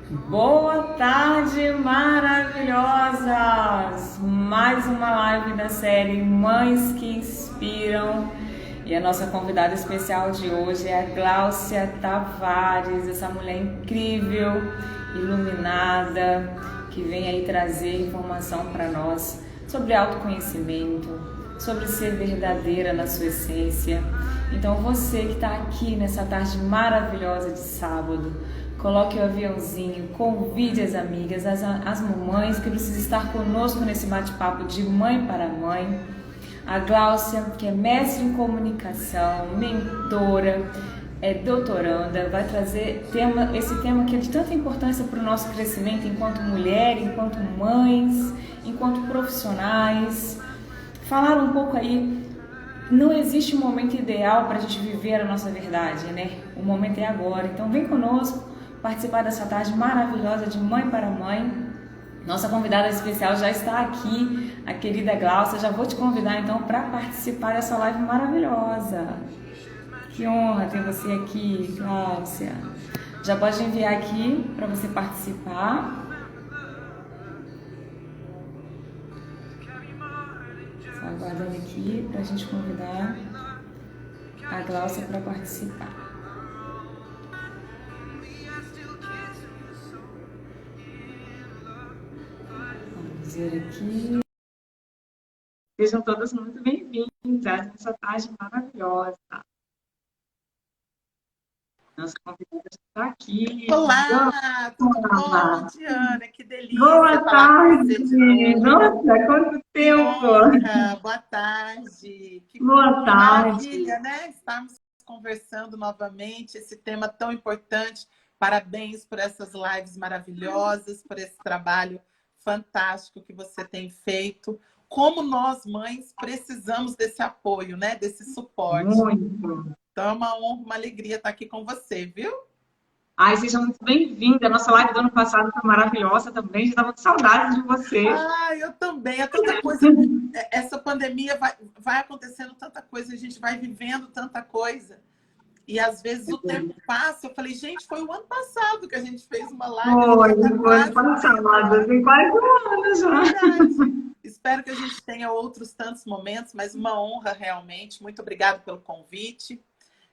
Boa tarde, maravilhosas! Mais uma live da série Mães que Inspiram. E a nossa convidada especial de hoje é a Gláucia Tavares, essa mulher incrível, iluminada, que vem aí trazer informação para nós sobre autoconhecimento, sobre ser verdadeira na sua essência. Então você que está aqui nessa tarde maravilhosa de sábado, coloque o aviãozinho, convide as amigas, as mamães que precisam estar conosco nesse bate-papo de mãe para mãe. A Gláucia, que é mestre em comunicação, mentora, é doutoranda, vai trazer esse tema que é de tanta importância para o nosso crescimento enquanto mulher, enquanto mães, enquanto profissionais. Falar um pouco aí, não existe um momento ideal para a gente viver a nossa verdade, né? O momento é agora. Então vem conosco participar dessa tarde maravilhosa de Mãe para Mãe. Nossa convidada especial já está aqui, a querida Gláucia. Já vou te convidar então para participar dessa live maravilhosa. Que honra ter você aqui, Gláucia. Já pode enviar aqui para você participar. Só aguardando aqui para a gente convidar a Gláucia para participar. Vamos ver aqui. Sejam todas muito bem-vindas nessa tarde maravilhosa. Nossa convidada está aqui. Olá, tudo bom, Diana? Que delícia Boa falar com você tarde! de novo. Nossa, quanto Que tempo! honra! Boa tarde! Boa Que tarde! maravilha, né? Estarmos conversando novamente esse tema tão importante. Parabéns por essas lives maravilhosas, por esse trabalho fantástico que você tem feito. Como nós, mães, precisamos desse apoio, né? Desse suporte. Muito! Então, é uma honra, uma alegria estar aqui com você, viu? Ai, seja muito bem-vinda. A nossa live do ano passado foi maravilhosa também. Já estava com saudades de você. Ah, eu também. É tanta coisa. Essa pandemia vai acontecendo tanta coisa, a gente vai vivendo tanta coisa. E às vezes o tempo passa. Eu falei, gente, foi o ano passado que a gente fez uma live, a gente já está Foi quase um tempo passado, lá. tem quase um ano já. Verdade. Espero que a gente tenha outros tantos momentos, mas uma honra realmente. Muito obrigada pelo convite.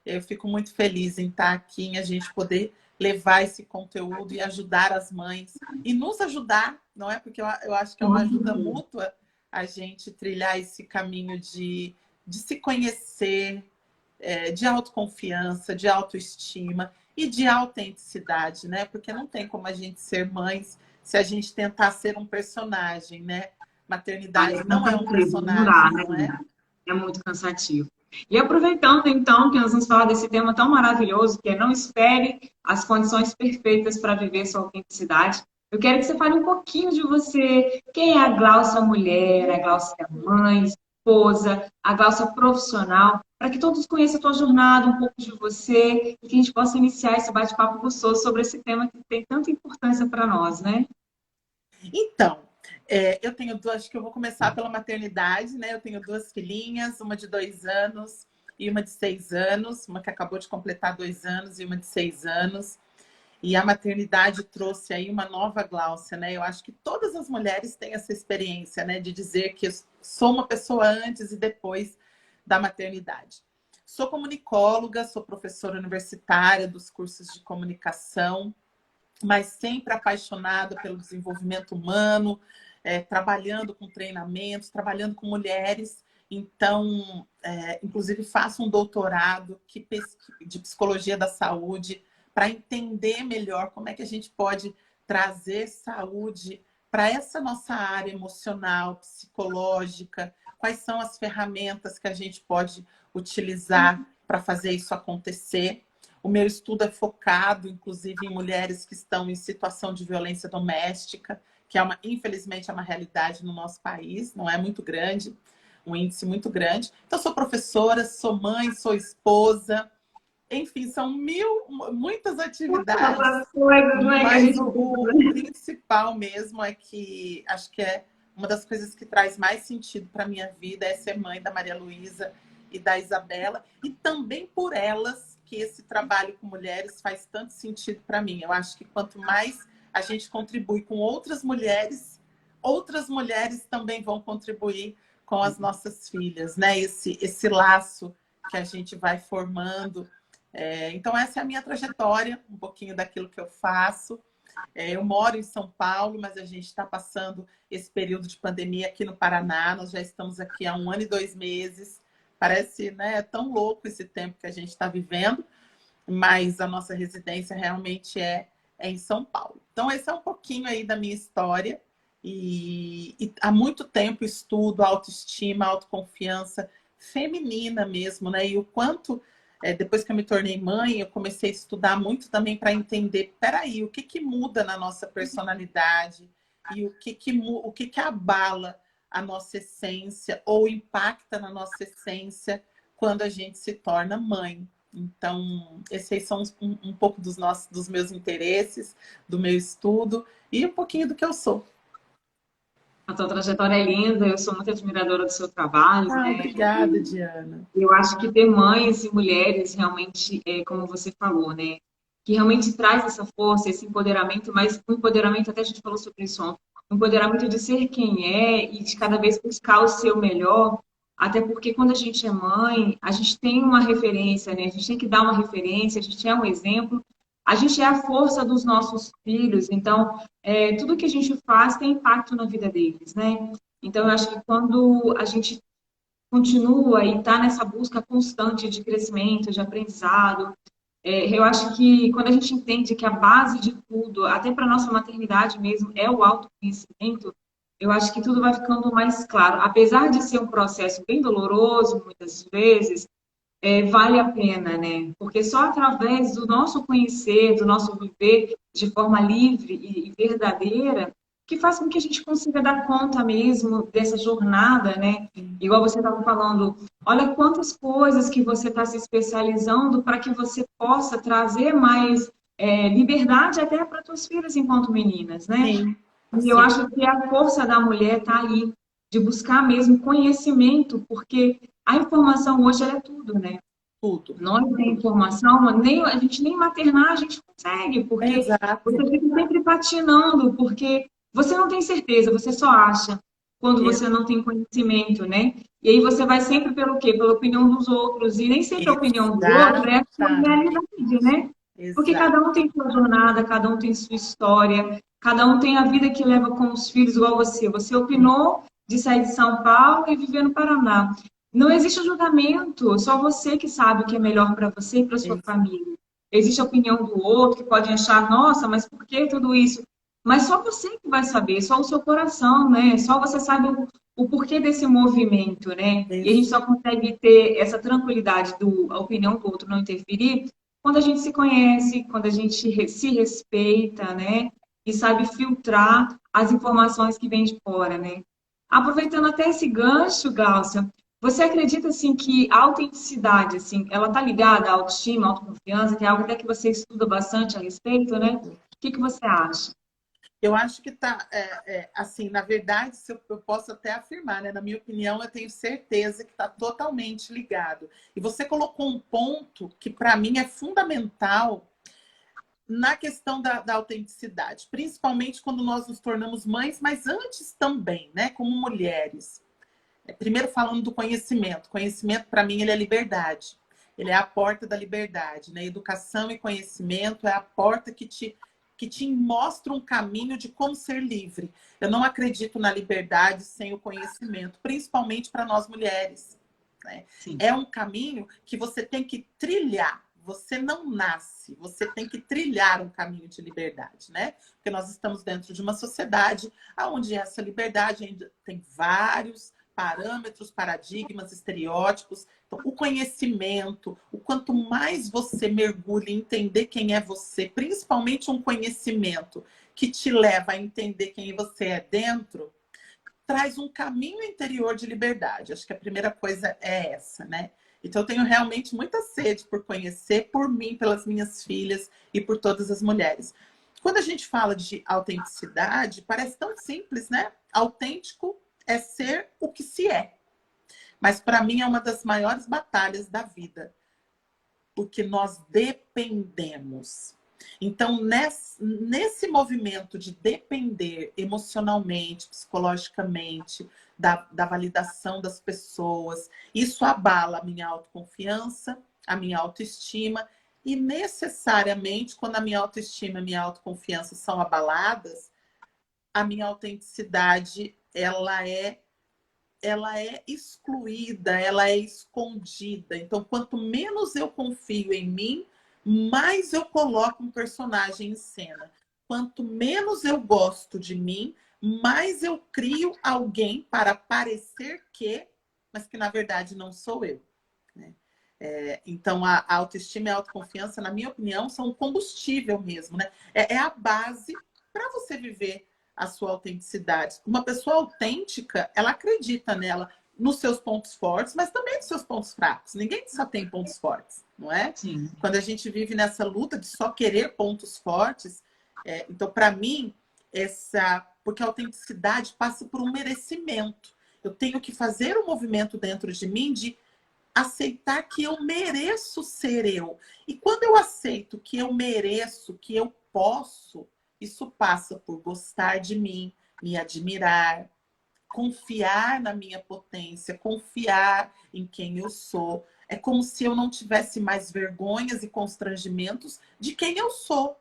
Eu fico muito feliz em estar aqui, em a gente poder levar esse conteúdo e ajudar as mães. E nos ajudar, não é? Porque eu acho que é uma ajuda mútua a gente trilhar esse caminho de se conhecer, de autoconfiança, de autoestima e de autenticidade, né? Porque não tem como a gente ser mães se a gente tentar ser um personagem, né? Ai, Maternidade é não é um cansativo, não dá, personagem, não é? né? É muito cansativo. E aproveitando, então, que nós vamos falar desse tema tão maravilhoso, que é não espere as condições perfeitas para viver sua autenticidade, eu quero que você fale um pouquinho de você. Quem é a Gláucia mulher, a Gláucia mãe, esposa, a Gláucia profissional, para que todos conheçam a tua jornada, um pouco de você, e que a gente possa iniciar esse bate-papo gostoso sobre esse tema que tem tanta importância para nós, né? Então, eu tenho duas, acho que eu vou começar pela maternidade, né? Eu tenho duas filhinhas, uma de 2 anos e uma de 6 anos, uma que acabou de completar 2 anos e uma de 6 anos. E a maternidade trouxe aí uma nova Gláucia, né? Eu acho que todas as mulheres têm essa experiência, né? De dizer que eu sou uma pessoa antes e depois da maternidade. Sou comunicóloga, sou professora universitária dos cursos de comunicação, mas sempre apaixonada pelo desenvolvimento humano, trabalhando com treinamentos, trabalhando com mulheres. Então, inclusive, faço um doutorado de psicologia da saúde para entender melhor como é que a gente pode trazer saúde para essa nossa área emocional, psicológica, quais são as ferramentas que a gente pode utilizar para fazer isso acontecer. O meu estudo é focado, inclusive, em mulheres que estão em situação de violência doméstica, que é infelizmente, é uma realidade no nosso país, não é muito grande, um índice muito grande. Então, sou professora, sou mãe, sou esposa, enfim, são muitas atividades, Muitas coisas, né, que a mas gente o principal mesmo é que acho que é uma das coisas que traz mais sentido para a minha vida é ser mãe da Maria Luísa e da Isabela, e também por elas que esse trabalho com mulheres faz tanto sentido para mim. Eu acho que quanto mais a gente contribui com outras mulheres também vão contribuir com as nossas filhas, né? Esse laço que a gente vai formando. Então, essa é a minha trajetória, um pouquinho daquilo que eu faço. Eu moro em São Paulo, mas a gente está passando esse período de pandemia aqui no Paraná. Nós já estamos aqui há 1 ano e 2 meses. Parece, né, tão louco esse tempo que a gente está vivendo, mas a nossa residência realmente é em São Paulo. Então, esse é um pouquinho aí da minha história. E há muito tempo estudo autoestima, autoconfiança feminina mesmo, né? E o quanto, depois que eu me tornei mãe, eu comecei a estudar muito também para entender, peraí, o que que muda na nossa personalidade e o que abala a nossa essência ou impacta na nossa essência quando a gente se torna mãe. Então, esses aí são um pouco dos meus interesses, do meu estudo e um pouquinho do que eu sou. A tua trajetória é linda, eu sou muito admiradora do seu trabalho, Ah, né? obrigada, Diana. Eu acho que ter mães e mulheres realmente, como você falou, né? Que realmente traz essa força, esse empoderamento, mas o empoderamento, até a gente falou sobre isso ontem, o empoderamento de ser quem é e de cada vez buscar o seu melhor, até porque quando a gente é mãe, a gente tem uma referência, né? A gente tem que dar uma referência, a gente é um exemplo, a gente é a força dos nossos filhos, então tudo que a gente faz tem impacto na vida deles, né? Então, eu acho que quando a gente continua e está nessa busca constante de crescimento, de aprendizado. Eu acho que quando a gente entende que a base de tudo, até para a nossa maternidade mesmo, é o autoconhecimento, eu acho que tudo vai ficando mais claro. Apesar de ser um processo bem doloroso, muitas vezes, vale a pena, né? Porque só através do nosso conhecer, do nosso viver de forma livre e verdadeira, que faz com que a gente consiga dar conta mesmo dessa jornada, né? Igual você estava falando, olha quantas coisas que você está se especializando para que você possa trazer mais liberdade até para suas filhas enquanto meninas, né? Sim, E eu sim. acho que a força da mulher está aí, de buscar mesmo conhecimento, porque a informação hoje ela é tudo, né? Tudo. Nós tem informação, a gente nem maternar a gente consegue, porque Exato. você fica sempre patinando, porque você não tem certeza, você só acha quando você não tem conhecimento, né? E aí você vai sempre pelo quê? Pela opinião dos outros, e nem sempre a opinião do outro é a sua realidade, né? Porque Exato. cada um tem sua jornada, cada um tem sua história, cada um tem a vida que leva com os filhos, igual você. Você opinou de sair de São Paulo e viver no Paraná. Não existe julgamento, só você que sabe o que é melhor para você e para sua família. Existe a opinião do outro que pode achar, nossa, mas por que tudo isso? Mas só você que vai saber, só o seu coração, né? Só você sabe o porquê desse movimento, né? E a gente só consegue ter essa tranquilidade a opinião do outro não interferir quando a gente se conhece, quando a gente se respeita, né? E sabe filtrar as informações que vêm de fora, né? Aproveitando até esse gancho, Gáucia, você acredita, assim, que a autenticidade, assim, ela tá ligada à autoestima, à autoconfiança, que é algo até que você estuda bastante a respeito, né? O que você acha? Eu acho que tá, assim, na verdade, se eu posso até afirmar, né? Na minha opinião, eu tenho certeza que está totalmente ligado. E você colocou um ponto que, para mim, é fundamental na questão da autenticidade, principalmente quando nós nos tornamos mães, mas antes também, né? Como mulheres. Primeiro falando do conhecimento. Conhecimento, para mim, ele é liberdade. Ele é a porta da liberdade, né? Educação e conhecimento é a porta que te mostra um caminho de como ser livre. Eu não acredito na liberdade sem o conhecimento, principalmente para nós mulheres, né? É um caminho que você tem que trilhar. Você não nasce, você tem que trilhar um caminho de liberdade, né? Porque nós estamos dentro de uma sociedade onde essa liberdade ainda tem vários parâmetros, paradigmas, estereótipos. Então, o conhecimento, o quanto mais você mergulha em entender quem é você, principalmente um conhecimento que te leva a entender quem você é dentro, traz um caminho interior de liberdade. Acho que a primeira coisa é essa, né? Então, eu tenho realmente muita sede por conhecer, por mim, pelas minhas filhas e por todas as mulheres. Quando a gente fala de autenticidade, parece tão simples, né? Autêntico é ser o que se é. Mas para mim é uma das maiores batalhas da vida. Porque nós dependemos. Então, nesse movimento de depender emocionalmente, psicologicamente, da validação das pessoas, isso abala a minha autoconfiança, a minha autoestima, e necessariamente, quando a minha autoestima e a minha autoconfiança são abaladas, a minha autenticidade, ela é excluída, ela é escondida. Então, quanto menos eu confio em mim, mais eu coloco um personagem em cena. Quanto menos eu gosto de mim, mais eu crio alguém para parecer que, mas que na verdade não sou eu, né? Então, a autoestima e a autoconfiança, na minha opinião, são um combustível mesmo, né? É a base para você viver a sua autenticidade. Uma pessoa autêntica, ela acredita nela, nos seus pontos fortes, mas também nos seus pontos fracos. Ninguém só tem pontos fortes, não é? Sim. Quando a gente vive nessa luta de só querer pontos fortes, então, para mim, porque a autenticidade passa por um merecimento. Eu tenho que fazer um movimento dentro de mim de aceitar que eu mereço ser eu. E quando eu aceito que eu mereço, que eu posso, isso passa por gostar de mim, me admirar, confiar na minha potência, confiar em quem eu sou. É como se eu não tivesse mais vergonhas e constrangimentos de quem eu sou.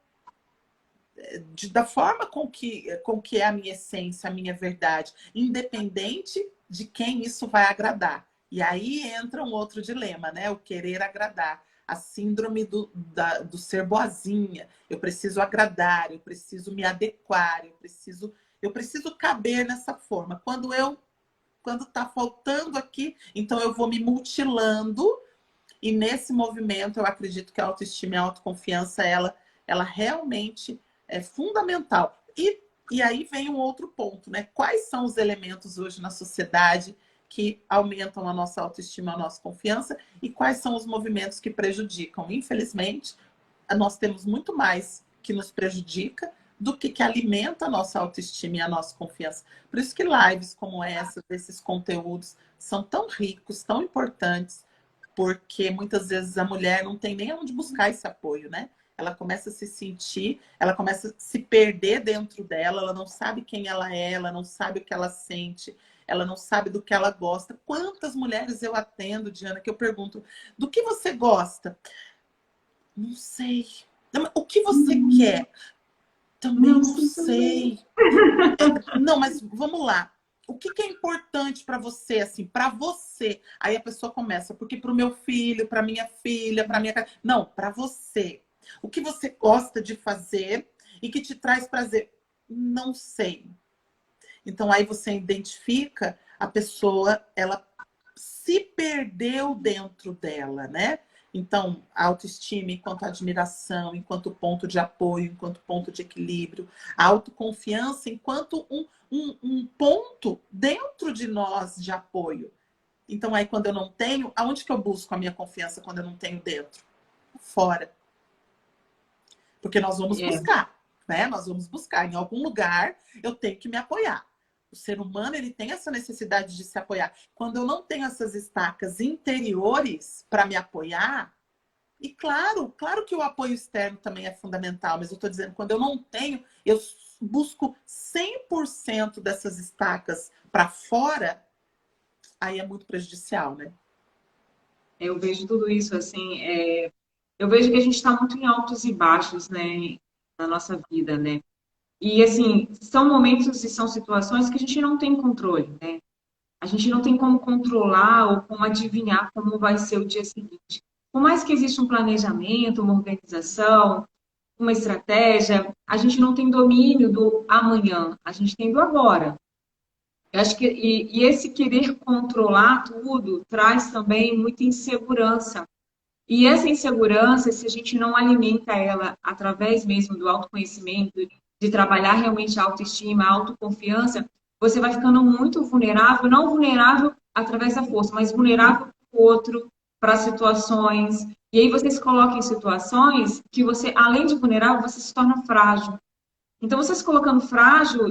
Da forma com que é a minha essência, a minha verdade, independente de quem isso vai agradar. E aí entra um outro dilema, né? O querer agradar. A síndrome do ser boazinha. Eu preciso agradar, eu preciso me adequar, eu preciso caber nessa forma. Quando tá faltando aqui, então eu vou me mutilando, e nesse movimento eu acredito que a autoestima e a autoconfiança, ela realmente é fundamental. E aí vem um outro ponto, né? Quais são os elementos hoje na sociedade que aumentam a nossa autoestima, a nossa confiança, e quais são os movimentos que prejudicam? Infelizmente, nós temos muito mais que nos prejudica do que alimenta a nossa autoestima e a nossa confiança. Por isso que lives como essa, desses conteúdos, são tão ricos, tão importantes, porque muitas vezes a mulher não tem nem onde buscar esse apoio, né? Ela começa a se sentir, ela começa a se perder dentro dela, ela não sabe quem ela é, ela não sabe o que ela sente, ela não sabe do que ela gosta. Quantas mulheres eu atendo, Diana, que eu pergunto, do que você gosta? Não sei. O que você quer? Também não sei. Não, mas vamos lá. O que é importante para você, assim, para você? Aí a pessoa começa, porque para o meu filho, para minha filha, para minha... Não, para você. O que você gosta de fazer e que te traz prazer? Não sei. Então, aí você identifica a pessoa, ela se perdeu dentro dela, né? Então, a autoestima enquanto admiração, enquanto ponto de apoio, enquanto ponto de equilíbrio. A autoconfiança enquanto um ponto dentro de nós de apoio. Então, aí quando eu não tenho, aonde que eu busco a minha confiança quando eu não tenho dentro? Fora. Porque nós vamos buscar, né? Nós vamos buscar. Em algum lugar, eu tenho que me apoiar. O ser humano, ele tem essa necessidade de se apoiar. Quando eu não tenho essas estacas interiores para me apoiar, e claro que o apoio externo também é fundamental, mas eu estou dizendo, quando eu não tenho, eu busco 100% dessas estacas para fora, aí é muito prejudicial, né? Eu vejo tudo isso, assim, eu vejo que a gente está muito em altos e baixos, né, na nossa vida, né? E, assim, são momentos e são situações que a gente não tem controle, né? A gente não tem como controlar ou como adivinhar como vai ser o dia seguinte. Por mais que exista um planejamento, uma organização, uma estratégia, a gente não tem domínio do amanhã, a gente tem do agora. Eu acho que e esse querer controlar tudo traz também muita insegurança. E essa insegurança, se a gente não alimenta ela através mesmo do autoconhecimento, de trabalhar realmente a autoestima, a autoconfiança, você vai ficando muito vulnerável, não vulnerável através da força, mas vulnerável para o outro, para situações. E aí você se coloca em situações que você, além de vulnerável, você se torna frágil. Então, você se colocando frágil,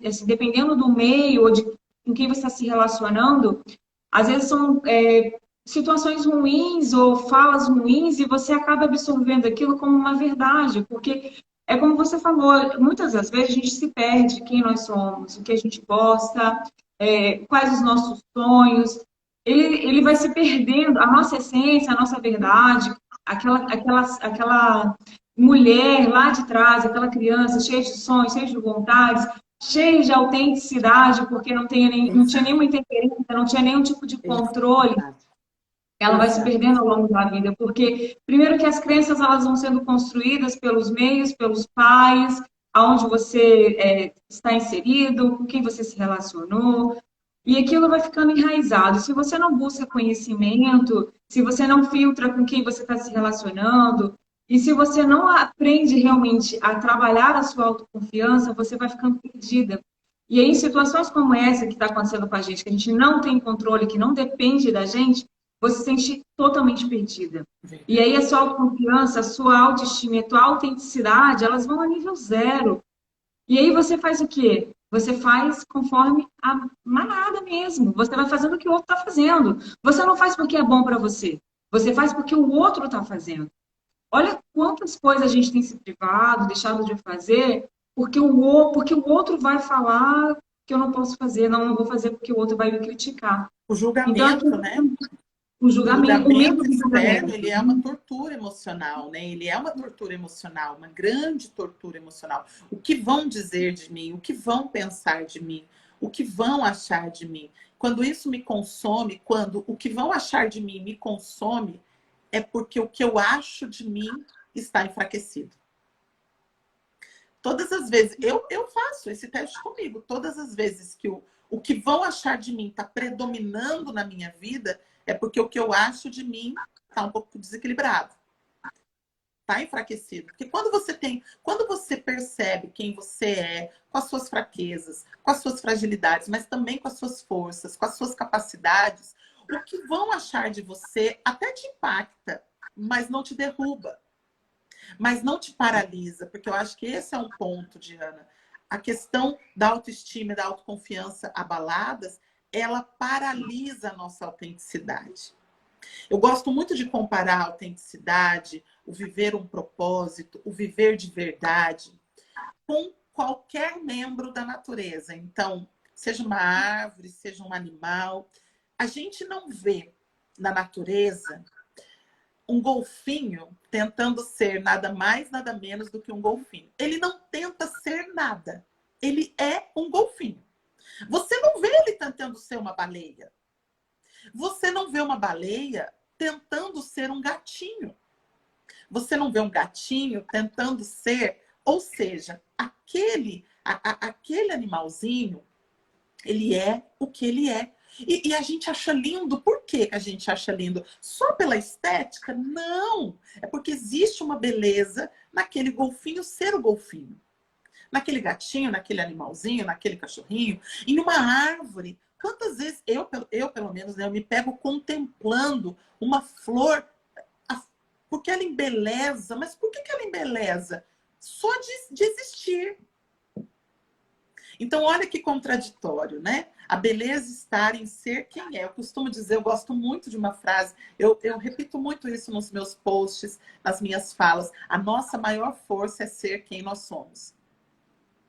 assim, dependendo do meio ou de com quem você está se relacionando, às vezes são situações ruins ou falas ruins e você acaba absorvendo aquilo como uma verdade, porque é como você falou, muitas das vezes a gente se perde quem nós somos, o que a gente gosta, quais os nossos sonhos. Ele vai se perdendo, a nossa essência, a nossa verdade, aquela mulher lá de trás, aquela criança cheia de sonhos, cheia de vontades, cheia de autenticidade, porque não tinha Exato, nenhuma interferência, não tinha nenhum tipo de controle, exato, ela vai se exato. perdendo ao longo da vida, porque primeiro que as crenças elas vão sendo construídas pelos meios, pelos pais, aonde você está inserido, com quem você se relacionou, e aquilo vai ficando enraizado. Se você não busca conhecimento, se você não filtra com quem você está se relacionando, e se você não aprende realmente a trabalhar a sua autoconfiança, você vai ficando perdida. E aí, em situações como essa que está acontecendo com a gente, que a gente não tem controle, que não depende da gente, você se sente totalmente perdida. E aí, a sua autoconfiança, a sua autoestima, a tua autenticidade, elas vão a nível zero. E aí você faz o quê? Você faz conforme a manada mesmo. Você vai fazendo o que o outro está fazendo. Você não faz porque é bom para você. Você faz porque o outro está fazendo. Olha quantas coisas a gente tem se privado, deixado de fazer, porque o outro vai falar que eu não posso fazer, não vou fazer porque o outro vai me criticar. O Então, aqui, julgamento, né? o O julgamento, o medo julgamento do externo, julgamento. ele é uma tortura emocional, né? Ele é uma tortura emocional, uma grande tortura emocional. O que vão dizer de mim? O que vão pensar de mim? O que vão achar de mim? Quando isso me consome, quando o que vão achar de mim me consome, é porque o que eu acho de mim está enfraquecido. Todas as vezes, eu faço esse teste comigo, todas as vezes que o que vão achar de mim está predominando na minha vida, é porque o que eu acho de mim está um pouco desequilibrado, está enfraquecido. Porque quando você percebe quem você é, com as suas fraquezas, com as suas fragilidades, mas também com as suas forças, com as suas capacidades, o que vão achar de você até te impacta, mas não te derruba. Mas não te paralisa, porque eu acho que esse é um ponto, Diana. A questão da autoestima e da autoconfiança abaladas, ela paralisa a nossa autenticidade. Eu gosto muito de comparar a autenticidade, o viver um propósito, o viver de verdade, com qualquer membro da natureza. Então, seja uma árvore, seja um animal, a gente não vê na natureza um golfinho tentando ser nada mais, nada menos do que um golfinho. Ele não tenta ser nada. Ele é um golfinho. Você não vê ele tentando ser uma baleia. Você não vê uma baleia tentando ser um gatinho. Você não vê um gatinho tentando ser, ou seja, aquele animalzinho, ele é o que ele é. E a gente acha lindo. Por que a gente acha lindo? Só pela estética? Não. É porque existe uma beleza naquele golfinho ser o golfinho. Naquele gatinho, naquele animalzinho, naquele cachorrinho. Em uma árvore. Quantas vezes, eu pelo menos, né, eu me pego contemplando uma flor, porque ela embeleza. Mas por que ela embeleza? Só de existir. Então, olha que contraditório, né? A beleza está em ser quem é. Eu costumo dizer, eu gosto muito de uma frase, eu repito muito isso nos meus posts, nas minhas falas. A nossa maior força é ser quem nós somos.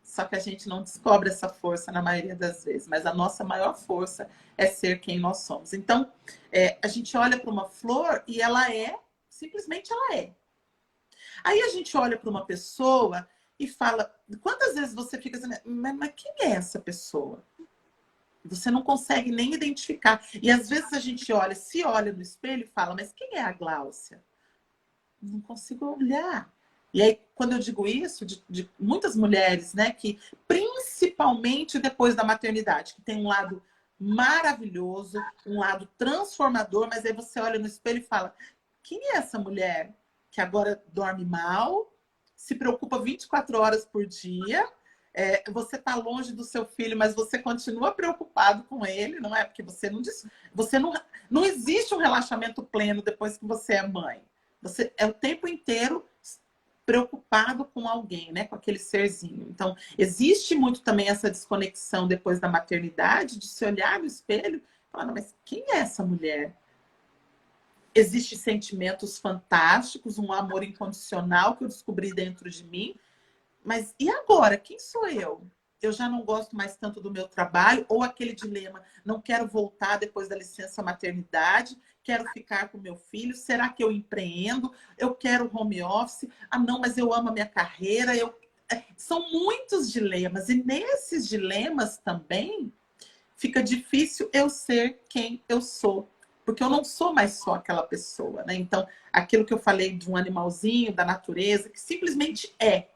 Só que a gente não descobre essa força na maioria das vezes, mas a nossa maior força é ser quem nós somos. Então, a gente olha para uma flor e ela simplesmente ela é. Aí a gente olha para uma pessoa e fala, quantas vezes você fica assim, mas quem é essa pessoa? Você não consegue nem identificar. E às vezes a gente se olha no espelho e fala, mas quem é a Gláucia? Não consigo olhar. E aí, quando eu digo isso, de muitas mulheres, né, que principalmente depois da maternidade, que tem um lado maravilhoso, um lado transformador, mas aí você olha no espelho e fala, quem é essa mulher que agora dorme mal, se preocupa 24 horas por dia, você está longe do seu filho, mas você continua preocupado com ele, não é? Porque não existe um relaxamento pleno depois que você é mãe. Você é o tempo inteiro preocupado com alguém, né? Com aquele serzinho. Então, existe muito também essa desconexão depois da maternidade, de se olhar no espelho e falar, mas quem é essa mulher? Existem sentimentos fantásticos, um amor incondicional que eu descobri dentro de mim. Mas e agora? Quem sou eu? Eu já não gosto mais tanto do meu trabalho, ou aquele dilema, não quero voltar depois da licença maternidade, quero ficar com meu filho, será que eu empreendo? Eu quero home office? Ah, não, mas eu amo a minha carreira. São muitos dilemas, e nesses dilemas também fica difícil eu ser quem eu sou, porque eu não sou mais só aquela pessoa, né? Então, aquilo que eu falei de um animalzinho, da natureza, que simplesmente é.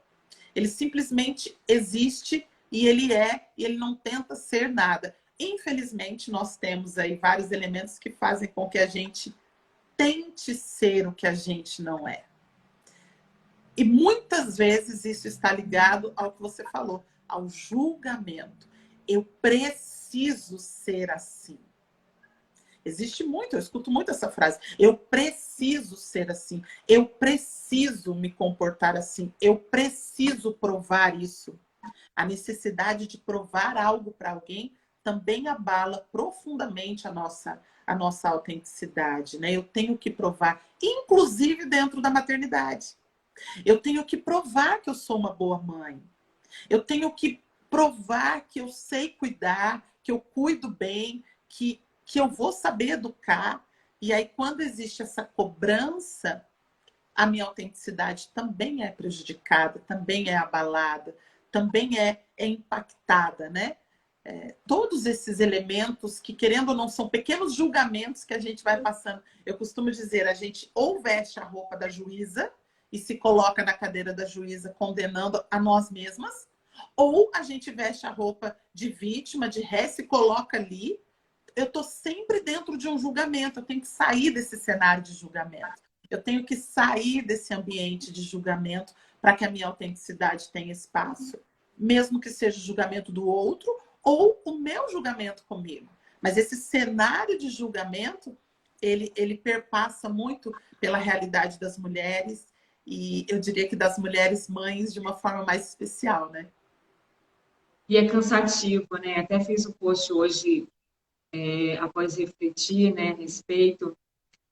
Ele simplesmente existe e ele não tenta ser nada. Infelizmente, nós temos aí vários elementos que fazem com que a gente tente ser o que a gente não é. E muitas vezes isso está ligado ao que você falou, ao julgamento. Eu preciso ser assim. Existe muito, eu escuto muito essa frase. Eu preciso ser assim. Eu preciso me comportar assim. Eu preciso provar isso. A necessidade de provar algo para alguém também abala profundamente a nossa autenticidade, né? Eu tenho que provar, inclusive dentro da maternidade. Eu tenho que provar que eu sou uma boa mãe. Eu tenho que provar que eu sei cuidar, que eu cuido bem, que eu vou saber educar. E aí, quando existe essa cobrança, a minha autenticidade também é prejudicada, também é abalada, também é impactada, né? Todos esses elementos que, querendo ou não, são pequenos julgamentos que a gente vai passando. Eu costumo dizer, a gente ou veste a roupa da juíza e se coloca na cadeira da juíza condenando a nós mesmas, ou a gente veste a roupa de vítima, de ré, se coloca ali. Eu estou sempre dentro de um julgamento, eu tenho que sair desse cenário de julgamento. Eu tenho que sair desse ambiente de julgamento para que a minha autenticidade tenha espaço. Mesmo que seja o julgamento do outro ou o meu julgamento comigo. Mas esse cenário de julgamento, ele perpassa muito pela realidade das mulheres e eu diria que das mulheres mães de uma forma mais especial, né? E é cansativo, né? Até fiz o post hoje, após refletir, né, a respeito.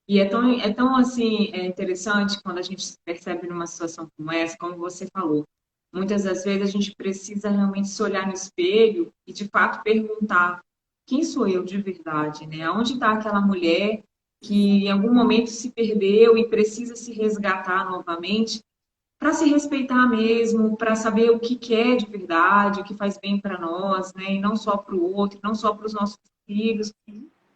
E é tão assim, interessante quando a gente se percebe numa situação como essa, como você falou. Muitas das vezes a gente precisa realmente se olhar no espelho e, de fato, perguntar quem sou eu de verdade, né? Onde está aquela mulher que em algum momento se perdeu e precisa se resgatar novamente para se respeitar mesmo, para saber o que quer de verdade, o que faz bem para nós, né? E não só para o outro, não só para os nossos filhos.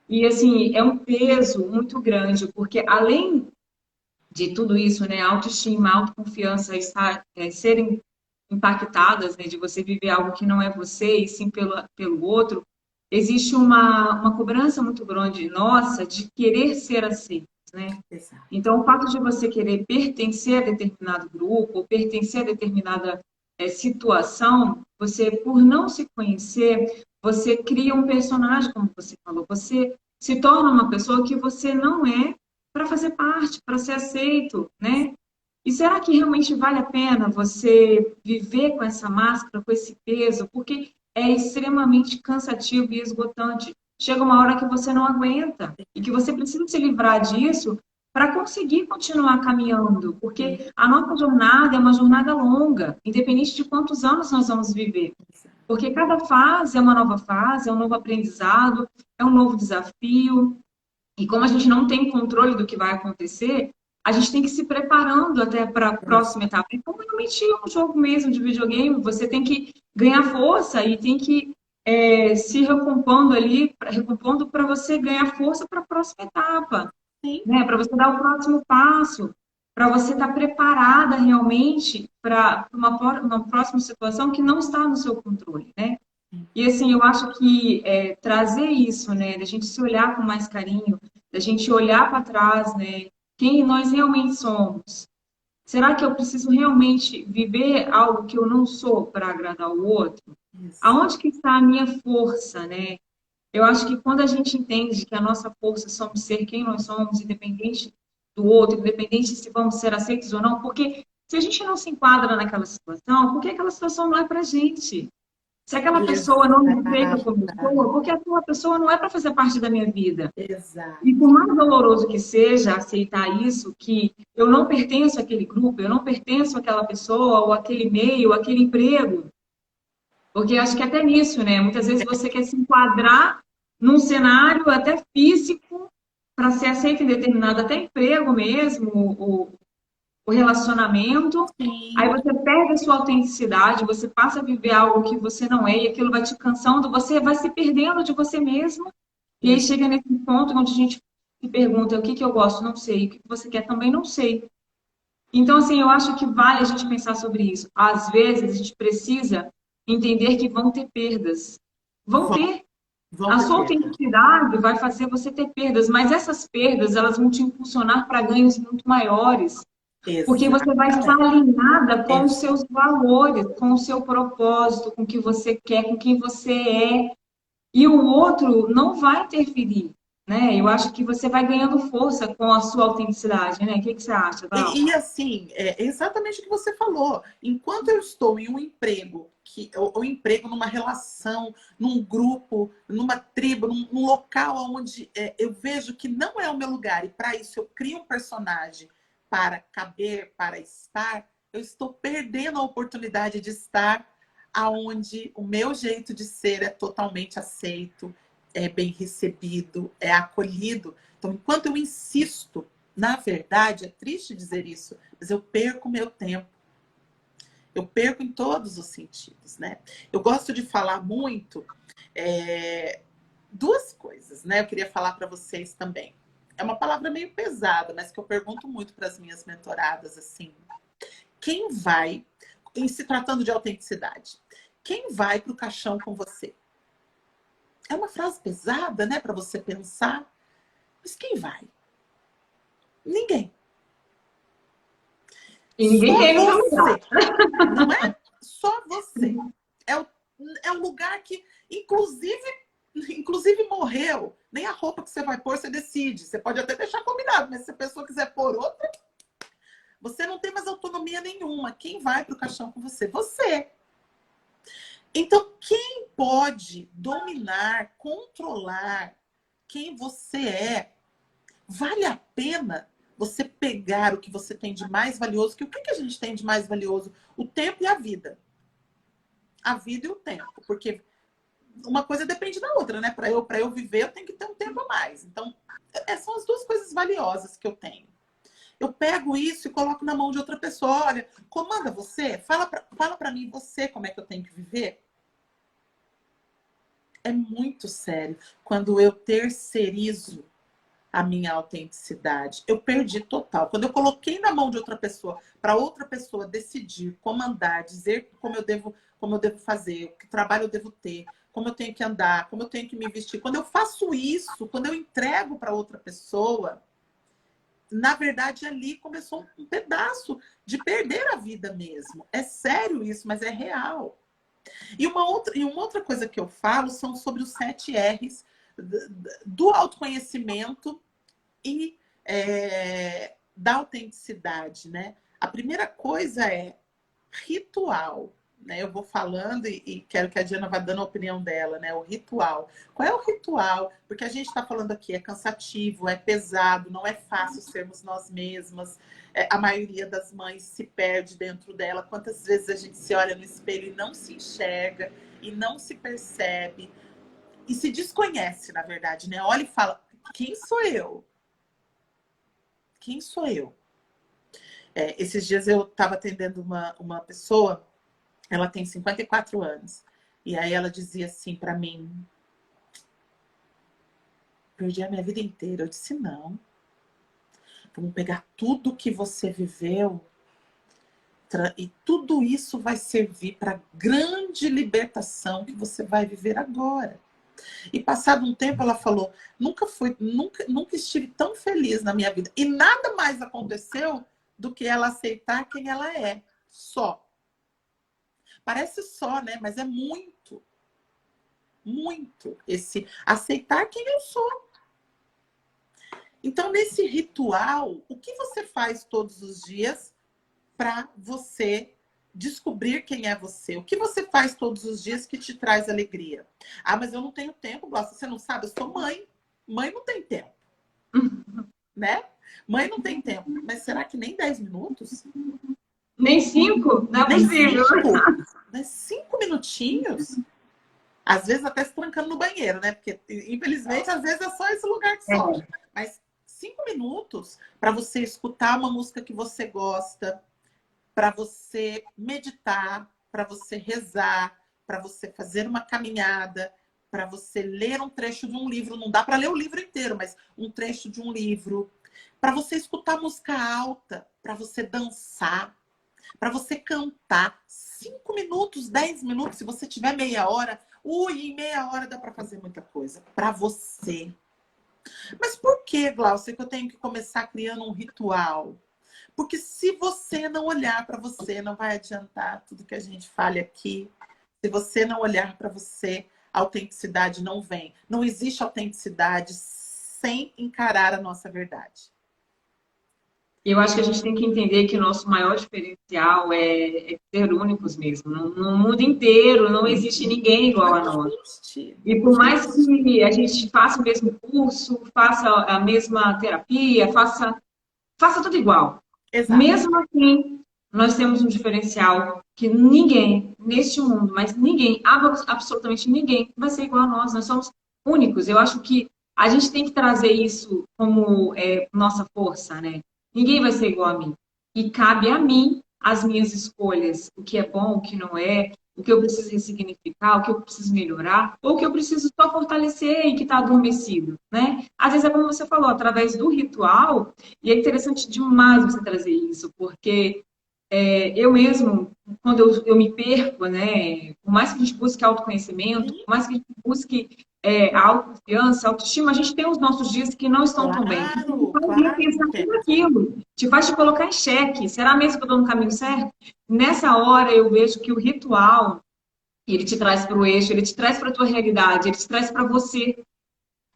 E, assim, é um peso muito grande, porque além de tudo isso, né, autoestima, autoconfiança serem impactadas, né, de você viver algo que não é você e sim pelo outro, existe uma cobrança muito grande nossa de querer ser aceito, né? Exato. Então, o fato de você querer pertencer a determinado grupo, ou pertencer a determinada situação, você, por não se conhecer, você cria um personagem, como você falou, você se torna uma pessoa que você não é para fazer parte, para ser aceito, né? E será que realmente vale a pena você viver com essa máscara, com esse peso? Porque é extremamente cansativo e esgotante. Chega uma hora que você não aguenta e que você precisa se livrar disso para conseguir continuar caminhando, porque a nossa jornada é uma jornada longa, independente de quantos anos nós vamos viver. Porque cada fase é uma nova fase, é um novo aprendizado, é um novo desafio. E como a gente não tem controle do que vai acontecer, a gente tem que ir se preparando até para a próxima etapa. É como realmente um jogo mesmo de videogame, você tem que ganhar força e tem que se recompondo ali, recompondo para você ganhar força para a próxima etapa, né? Para você dar o próximo passo, para você estar preparada realmente para uma próxima situação que não está no seu controle, né? E assim, eu acho que trazer isso, né, da gente se olhar com mais carinho, da gente olhar para trás, né, quem nós realmente somos. Será que eu preciso realmente viver algo que eu não sou para agradar o outro? Isso. Aonde que está a minha força, né? Eu acho que quando a gente entende que a nossa força somos ser quem nós somos, independente do outro, independente se vamos ser aceitos ou não, porque se a gente não se enquadra naquela situação, por que aquela situação não é para a gente? Se aquela pessoa não me aceita como pessoa, porque aquela pessoa não é para fazer parte da minha vida. Exato. E por mais doloroso que seja aceitar isso, que eu não pertenço àquele grupo, eu não pertenço àquela pessoa, ou àquele meio, ou àquele emprego. Porque acho que até nisso, né? Muitas vezes você quer se enquadrar num cenário até físico para ser aceito em determinado até emprego mesmo, o relacionamento. Sim. Aí você perde a sua autenticidade, você passa a viver algo que você não é, e aquilo vai te cansando, você vai se perdendo de você mesmo. E aí chega nesse ponto onde a gente se pergunta o que que eu gosto, não sei, o que você quer também, não sei. Então, assim, eu acho que vale a gente pensar sobre isso. Às vezes, a gente precisa entender que vão ter perdas. Vão Vão, ter. vão A ter sua perda. autenticidade vai fazer você ter perdas, mas essas perdas, elas vão te impulsionar para ganhos muito maiores. Porque você vai estar Exatamente. alinhada com os seus valores, com o seu propósito, com o que você quer, com quem você é. E o outro não vai interferir, né? Eu acho que você vai ganhando força com a sua autenticidade, né? O que que você acha, Val? Assim, é exatamente o que você falou. Enquanto eu estou em um emprego, ou emprego numa relação, num grupo, numa tribo, num local onde eu vejo que não é o meu lugar, e para isso eu crio um personagem para caber, para estar, eu estou perdendo a oportunidade de estar aonde o meu jeito de ser é totalmente aceito, é bem recebido, é acolhido. Então, enquanto eu insisto, na verdade, é triste dizer isso, mas eu perco meu tempo. Eu perco em todos os sentidos, né? Eu gosto de falar muito duas coisas, né? Eu queria falar para vocês também. É uma palavra meio pesada, mas que eu pergunto muito para as minhas mentoradas, assim. Quem vai, em se tratando de autenticidade, quem vai para o caixão com você? É uma frase pesada, né? Para você pensar. Mas quem vai? Ninguém. E ninguém Só quer ir no seu lugar. você. Não é só você. É um lugar que, inclusive morreu. Nem a roupa que você vai pôr, você decide. Você pode até deixar combinado, mas se a pessoa quiser pôr outra, você não tem mais autonomia nenhuma. Quem vai para o caixão com você? Você. Então, quem pode dominar, controlar quem você é? Vale a pena você pegar o que você tem de mais valioso, que o que a gente tem de mais valioso? O tempo e a vida. A vida e o tempo. Porque uma coisa depende da outra, né? Para eu viver, eu tenho que ter um tempo a mais. Então, são as duas coisas valiosas que eu tenho. Eu pego isso e coloco na mão de outra pessoa. Olha, comanda você, fala para mim você como é que eu tenho que viver. É muito sério quando eu terceirizo a minha autenticidade. Eu perdi total. Quando eu coloquei na mão de outra pessoa, para outra pessoa decidir, comandar, dizer como eu devo fazer, que trabalho eu devo ter, como eu tenho que andar, como eu tenho que me vestir. Quando eu faço isso, quando eu entrego para outra pessoa, na verdade ali começou um pedaço de perder a vida mesmo. É sério isso, mas é real. E uma outra coisa que eu falo são sobre os 7 R's do autoconhecimento e da autenticidade, né? A primeira coisa é ritual, né? Eu vou falando e quero que a Diana vá dando a opinião dela, né? O ritual. Qual é o ritual? Porque a gente está falando aqui, é cansativo, é pesado, não é fácil sermos nós mesmas. A maioria das mães se perde dentro dela. Quantas vezes a gente se olha no espelho e não se enxerga e não se percebe e se desconhece, na verdade, né? Olha e fala, quem sou eu? Quem sou eu? Esses dias eu estava atendendo uma pessoa, ela tem 54 anos, e aí ela dizia assim para mim, perdi a minha vida inteira. Eu disse, não. Vamos pegar tudo que você viveu e tudo isso vai servir para a grande libertação que você vai viver agora. E passado um tempo ela falou, nunca estive tão feliz na minha vida. E nada mais aconteceu do que ela aceitar quem ela é. Só. Parece só, né? Mas é muito. Muito. Esse aceitar quem eu sou. Então, nesse ritual, o que você faz todos os dias para você descobrir quem é você. O que você faz todos os dias que te traz alegria? Ah, mas eu não tenho tempo, Glaucia. Você não sabe? Eu sou mãe. Mãe não tem tempo, né? Mãe não tem tempo. Mas será que nem 10 minutos? Nem 5? Não é Nem possível. 5? Mas 5 minutinhos? Às vezes até se trancando no banheiro, né? Porque, infelizmente, às vezes é só esse lugar que sobra. Mas 5 minutos para você escutar uma música que você gosta, para você meditar, para você rezar, para você fazer uma caminhada, para você ler um trecho de um livro. Não dá para ler o livro inteiro, mas um trecho de um livro. Para você escutar música alta, para você dançar, para você cantar. 5 minutos, 10 minutos, se você tiver meia hora. Ui, em meia hora dá para fazer muita coisa. Para você. Mas por que, Glaucia, que eu tenho que começar criando um ritual? Porque se você não olhar para você, não vai adiantar tudo que a gente fale aqui. Se você não olhar para você, a autenticidade não vem. Não existe autenticidade sem encarar a nossa verdade. Eu acho que a gente tem que entender que o nosso maior diferencial é ser únicos mesmo. No mundo inteiro não existe ninguém igual a nós. E por mais que a gente faça o mesmo curso, faça a mesma terapia, faça tudo igual. Exato. Mesmo assim, nós temos um diferencial que ninguém neste mundo, mas ninguém, absolutamente ninguém, vai ser igual a nós. Nós somos únicos. Eu acho que a gente tem que trazer isso como nossa força, né? Ninguém vai ser igual a mim. E cabe a mim as minhas escolhas, o que é bom, o que não é, o que eu preciso ressignificar, o que eu preciso melhorar, ou o que eu preciso só fortalecer e que está adormecido, né? Às vezes é como você falou, através do ritual, e é interessante demais você trazer isso, porque eu mesmo, quando eu me perco, né? Por mais que a gente busque autoconhecimento, por mais que a gente busque a autoconfiança, a autoestima, a gente tem os nossos dias que não estão tão bem. Te faz repensar tudo aquilo, te faz te colocar em xeque. Será mesmo que eu estou no caminho certo? Nessa hora eu vejo que o ritual, ele te traz para o eixo, ele te traz para a tua realidade, ele te traz para você.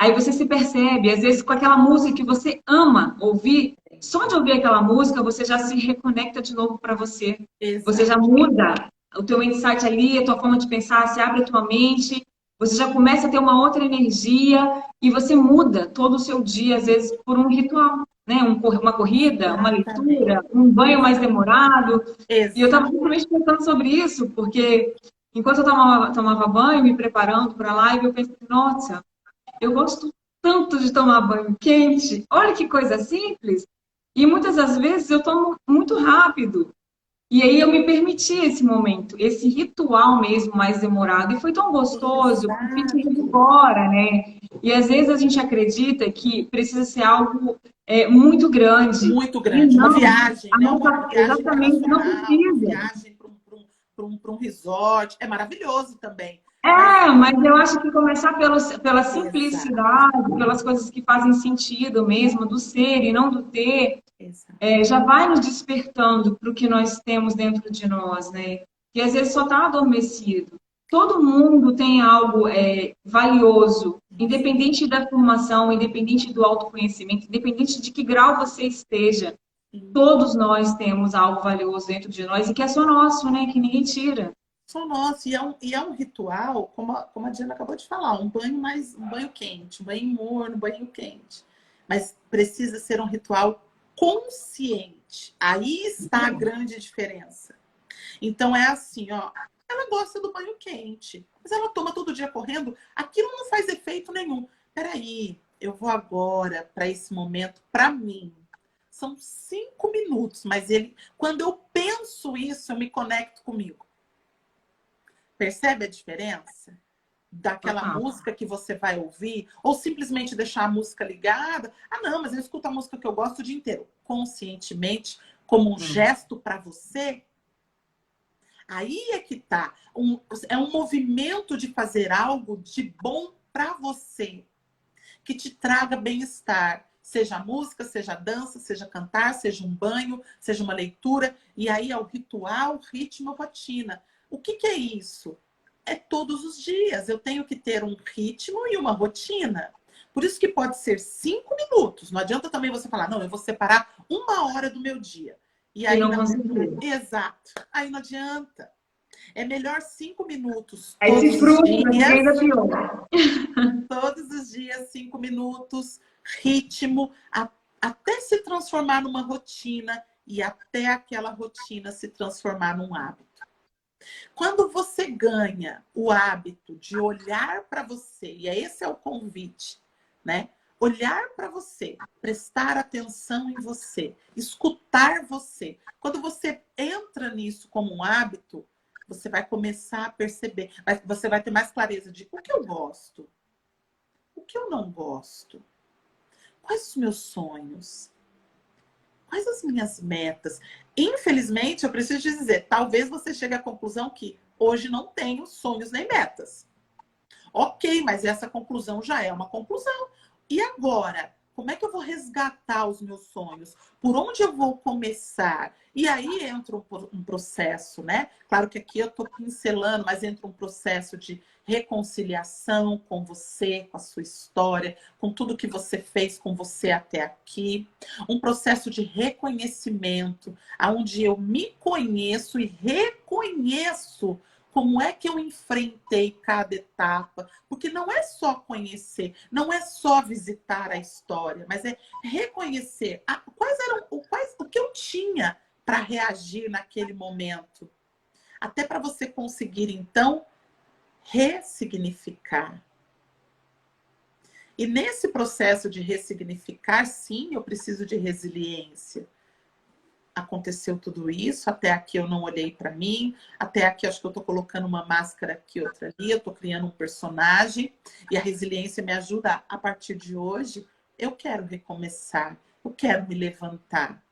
Aí você se percebe, às vezes com aquela música que você ama ouvir, só de ouvir aquela música você já se reconecta de novo para você. Exato. Você já muda o teu insight ali, a tua forma de pensar, se abre a tua mente, você já começa a ter uma outra energia e você muda todo o seu dia, às vezes, por um ritual, né? Uma corrida, uma leitura, um banho mais demorado. Exato. E eu estava simplesmente pensando sobre isso, porque enquanto eu tomava banho, me preparando para a live, eu pensei, nossa, eu gosto tanto de tomar banho quente. Olha que coisa simples. E muitas das vezes eu tomo muito rápido. E aí eu me permiti esse momento, esse ritual mesmo mais demorado. E foi tão gostoso, eu fiz isso fora, né? E às vezes a gente acredita que precisa ser algo muito grande. Muito grande. Não, uma viagem, né? Uma viagem exatamente, não precisa. Uma viagem para um resort. É maravilhoso também. Mas eu acho que começar pela simplicidade, pelas coisas que fazem sentido mesmo, do ser e não do ter, já vai nos despertando para o que nós temos dentro de nós, né? E às vezes só está adormecido. Todo mundo tem algo valioso, independente da formação, independente do autoconhecimento, independente de que grau você esteja. Todos nós temos algo valioso dentro de nós e que é só nosso, né? Que ninguém tira. Só nosso. E é um ritual, como a Diana acabou de falar, um banho quente, um banho morno, um banho quente. Mas precisa ser um ritual consciente. Aí está a grande diferença. Então é assim, ó, ela gosta do banho quente, mas ela toma todo dia correndo, aquilo não faz efeito nenhum. Peraí, eu vou agora para esse momento, para mim. São 5 minutos, mas quando eu penso isso, eu me conecto comigo. Percebe a diferença? Daquela música que você vai ouvir, ou simplesmente deixar a música ligada. Ah, não, mas eu escuto a música que eu gosto o dia inteiro. Conscientemente, como um gesto para você. Aí é que tá. É um movimento de fazer algo de bom para você, que te traga bem-estar. Seja música, seja dança, seja cantar, seja um banho, seja uma leitura. E aí é o ritual, ritmo, rotina. O que é isso? É todos os dias. Eu tenho que ter um ritmo e uma rotina. Por isso que pode ser 5 minutos. Não adianta também você falar, não, eu vou separar 1 hora do meu dia. E E aí, não conseguiu. exato. Aí não adianta. É melhor 5 minutos Aí se frustra, fica ainda pior. todos os dias, 5 minutos, ritmo, até se transformar numa rotina e até aquela rotina se transformar num hábito. Quando você ganha o hábito de olhar para você, e esse é o convite, né? Olhar para você, prestar atenção em você, escutar você. Quando você entra nisso como um hábito, você vai começar a perceber, você vai ter mais clareza de o que eu gosto, o que eu não gosto, quais os meus sonhos, quais as minhas metas. Infelizmente, eu preciso dizer, talvez você chegue à conclusão que hoje não tenho sonhos nem metas. Ok, mas essa conclusão já é uma conclusão. E agora? Como é que eu vou resgatar os meus sonhos? Por onde eu vou começar? E aí entra um processo, né? Claro que aqui eu estou pincelando, mas entra um processo de reconciliação com você, com a sua história, com tudo que você fez com você até aqui. Um processo de reconhecimento, onde eu me conheço e reconheço como é que eu enfrentei cada etapa? Porque não é só conhecer, não é só visitar a história, mas é reconhecer o que eu tinha para reagir naquele momento. Até para você conseguir, então, ressignificar. E nesse processo de ressignificar, sim, eu preciso de resiliência. Aconteceu tudo isso, até aqui eu não olhei para mim, até aqui acho que eu estou colocando uma máscara aqui, outra ali, eu estou criando um personagem, e a resiliência me ajuda a partir de hoje, eu quero recomeçar, eu quero me levantar.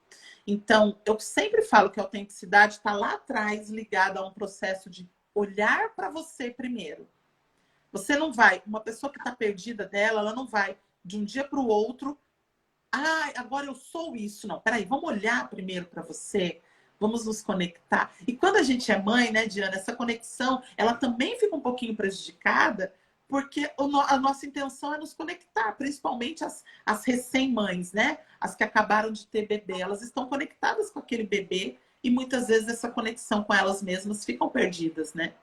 Então, eu sempre falo que a autenticidade está lá atrás, ligada a um processo de olhar para você primeiro. Você não vai, uma pessoa que está perdida dela, ela não vai de um dia para o outro, agora eu sou isso. Não, peraí, vamos olhar primeiro para você, vamos nos conectar. E quando a gente é mãe, né, Diana, essa conexão, ela também fica um pouquinho prejudicada, porque a nossa intenção é nos conectar, principalmente as recém-mães, né? As que acabaram de ter bebê, elas estão conectadas com aquele bebê e muitas vezes essa conexão com elas mesmas ficam perdidas, né?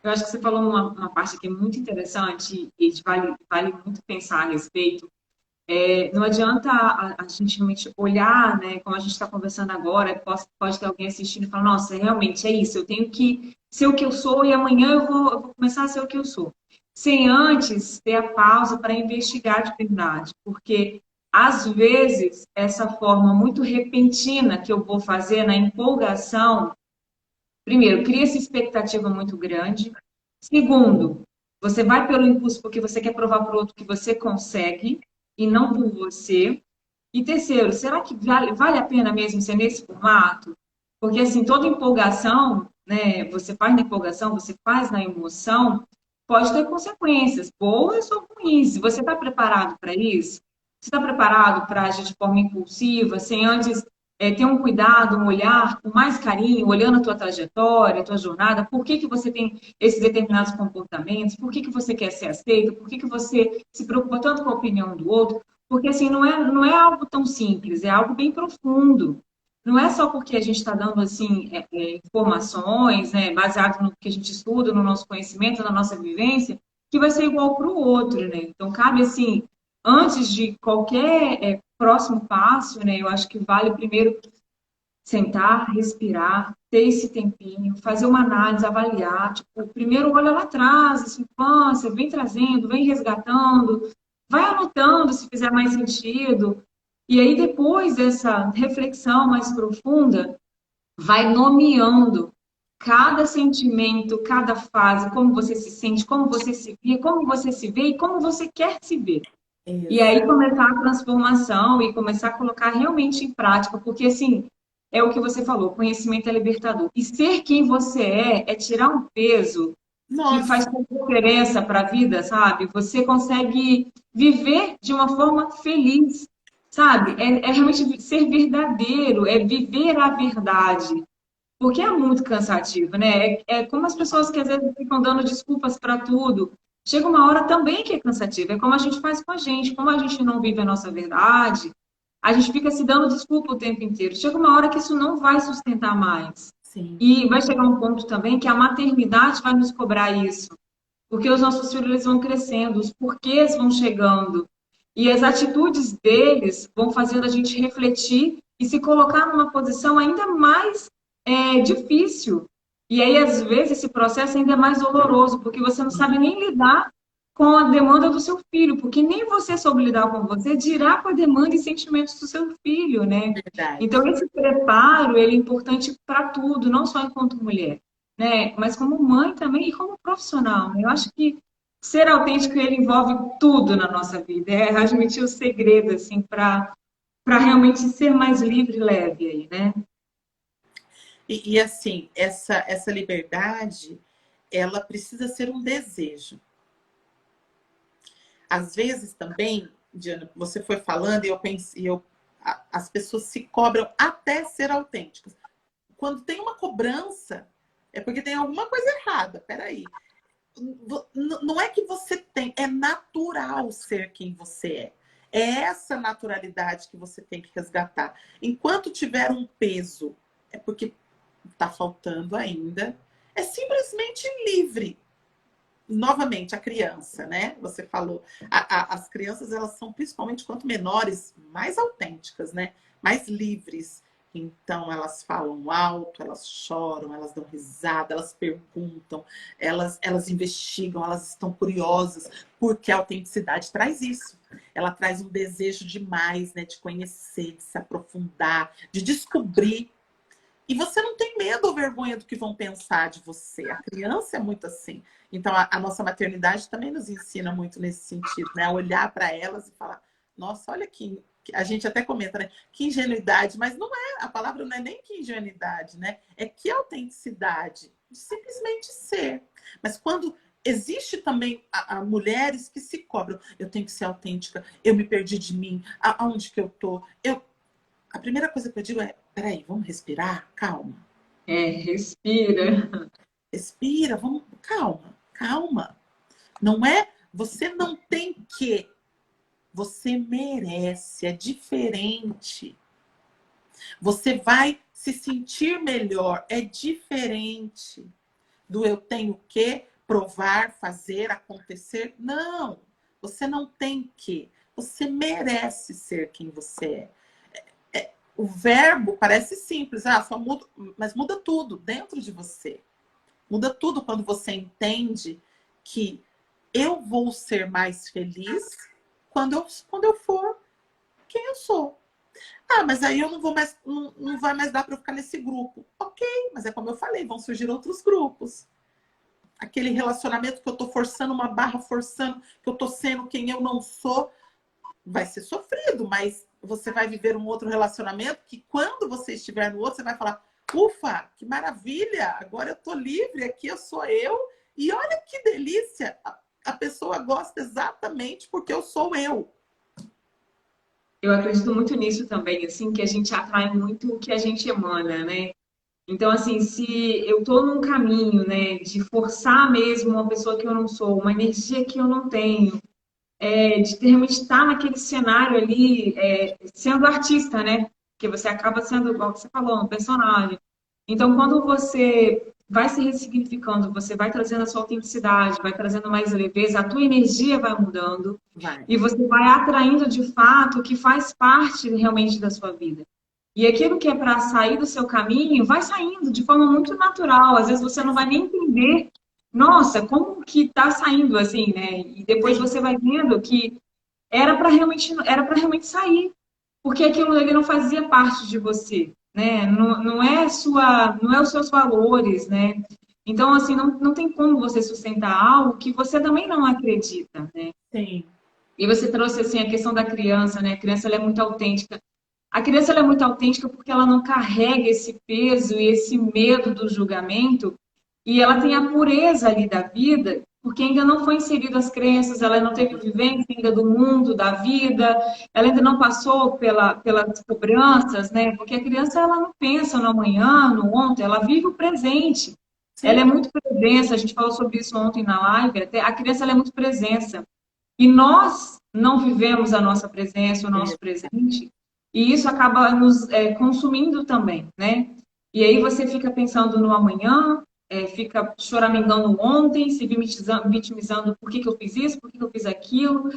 Eu acho que você falou uma parte que é muito interessante e vale muito pensar a respeito. Não adianta a gente realmente olhar, né, como a gente está conversando agora, pode ter alguém assistindo e falar, nossa, realmente é isso, eu tenho que ser o que eu sou e amanhã eu vou começar a ser o que eu sou. Sem antes ter a pausa para investigar de verdade, porque às vezes essa forma muito repentina que eu vou fazer na empolgação, primeiro, cria essa expectativa muito grande. Segundo, você vai pelo impulso porque você quer provar para o outro que você consegue e não por você. E terceiro, será que vale a pena mesmo ser nesse formato? Porque, assim, toda empolgação, né, você faz na empolgação, você faz na emoção, pode ter consequências, boas ou ruins. Se você está preparado para isso, você está preparado para agir de forma impulsiva, sem antes ter um cuidado, um olhar com mais carinho, olhando a tua trajetória, a tua jornada, por que que você tem esses determinados comportamentos, por que que você quer ser aceito, por que que você se preocupa tanto com a opinião do outro, porque assim, não é algo tão simples, é algo bem profundo. Não é só porque a gente está dando assim, informações, né, baseado no que a gente estuda, no nosso conhecimento, na nossa vivência, que vai ser igual para o outro, né? Então, cabe assim, antes de qualquer próximo passo, né, eu acho que vale primeiro sentar, respirar, ter esse tempinho, fazer uma análise, avaliar. Tipo, primeiro olha lá atrás, a sua infância, vem trazendo, vem resgatando, vai anotando se fizer mais sentido. E aí, depois dessa reflexão mais profunda, vai nomeando cada sentimento, cada fase, como você se sente, como você se vê e como você quer se ver. E aí começar a transformação e começar a colocar realmente em prática, porque assim, é o que você falou, conhecimento é libertador. E ser quem você é tirar um peso que Nossa, faz toda a diferença para a vida, sabe? Você consegue viver de uma forma feliz, sabe? É realmente ser verdadeiro, é viver a verdade. Porque é muito cansativo, né? É como as pessoas que às vezes ficam dando desculpas para tudo. Chega uma hora também que é cansativo. É como a gente faz com a gente. Como a gente não vive a nossa verdade, a gente fica se dando desculpa o tempo inteiro. Chega uma hora que isso não vai sustentar mais. Sim. E vai chegar um ponto também que a maternidade vai nos cobrar isso. Porque os nossos filhos eles vão crescendo, os porquês vão chegando. E as atitudes deles vão fazendo a gente refletir e se colocar numa posição ainda mais difícil. E aí, às vezes, esse processo ainda é mais doloroso, porque você não sabe nem lidar com a demanda do seu filho, porque nem você soube lidar com você, dirá com a demanda e sentimentos do seu filho, né? Verdade. Então, esse preparo, ele é importante para tudo, não só enquanto mulher, né? Mas como mãe também e como profissional, né? Eu acho que ser autêntico, ele envolve tudo na nossa vida, é admitir o segredo, assim, para realmente ser mais livre e leve aí, né? E assim, essa liberdade, ela precisa ser um desejo. Às vezes também, Diana, você foi falando e eu pensei, as pessoas se cobram até ser autênticas. Quando tem uma cobrança, é porque tem alguma coisa errada. Peraí. Não é que você tem, é natural ser quem você é. É essa naturalidade que você tem que resgatar. Enquanto tiver um peso, é porque está faltando ainda. É simplesmente livre. Novamente, a criança, né? Você falou, as crianças, elas são, principalmente quanto menores, mais autênticas, né? Mais livres. Então, elas falam alto, elas choram, elas dão risada, elas perguntam, elas investigam, elas estão curiosas, porque a autenticidade traz isso. Ela traz um desejo demais, né? De conhecer, de se aprofundar, de descobrir. E você não tem medo ou vergonha do que vão pensar de você. A criança é muito assim. Então, a nossa maternidade também nos ensina muito nesse sentido, né? A olhar para elas e falar, nossa, olha que... A gente até comenta, né? Que ingenuidade, mas não é, a palavra não é nem que ingenuidade, né? É que autenticidade, de simplesmente ser. Mas quando existe também mulheres que se cobram, eu tenho que ser autêntica, eu me perdi de mim, aonde que eu tô? A primeira coisa que eu digo é, peraí, vamos respirar? Calma. Respira. Respira, vamos, calma. Não é, você não tem que, você merece, é diferente. Você vai se sentir melhor, é diferente do eu tenho que provar, fazer, acontecer. Não, você não tem que, você merece ser quem você é. O verbo parece simples, só muda, mas muda tudo dentro de você. Muda tudo quando você entende que eu vou ser mais feliz quando eu for quem eu sou. Mas aí eu não vou mais, não vai mais dar para eu ficar nesse grupo. Ok, mas é como eu falei, vão surgir outros grupos. Aquele relacionamento que eu tô forçando uma barra, forçando, que eu tô sendo quem eu não sou, vai ser sofrido, mas você vai viver um outro relacionamento que quando você estiver no outro, você vai falar, ufa, que maravilha, agora eu tô livre, aqui eu sou eu, e olha que delícia, a pessoa gosta exatamente porque eu sou eu. Eu acredito muito nisso também, assim, que a gente atrai muito o que a gente emana, né? Então, assim, se eu tô num caminho, né, de forçar mesmo uma pessoa que eu não sou, uma energia que eu não tenho, de realmente estar naquele cenário ali, sendo artista, né? Porque você acaba sendo, igual você falou, um personagem. Então, quando você vai se ressignificando, você vai trazendo a sua autenticidade, vai trazendo mais leveza, a tua energia vai mudando e você vai atraindo de fato o que faz parte realmente da sua vida. E aquilo que é para sair do seu caminho, vai saindo de forma muito natural. Às vezes você não vai nem entender, nossa, como que está saindo assim, né? E depois você vai vendo que era para realmente sair, porque aquilo ali não fazia parte de você, né? Não é os seus valores, né? Então, assim, não tem como você sustentar algo que você também não acredita, né? Sim. E você trouxe, assim, a questão da criança, né? A criança, ela é muito autêntica. A criança, ela é muito autêntica porque ela não carrega esse peso e esse medo do julgamento e ela tem a pureza ali da vida, porque ainda não foi inserido as crenças, ela não teve vivência ainda do mundo, da vida, ela ainda não passou pelas cobranças, né? Porque a criança, ela não pensa no amanhã, no ontem, ela vive o presente. Sim. Ela é muito presença, a gente falou sobre isso ontem na live, até a criança, ela é muito presença. E nós não vivemos a nossa presença, o nosso presente, e isso acaba nos consumindo também, né? E aí você fica pensando no amanhã, fica choramingando ontem, se vitimizando por que eu fiz isso, por que eu fiz aquilo.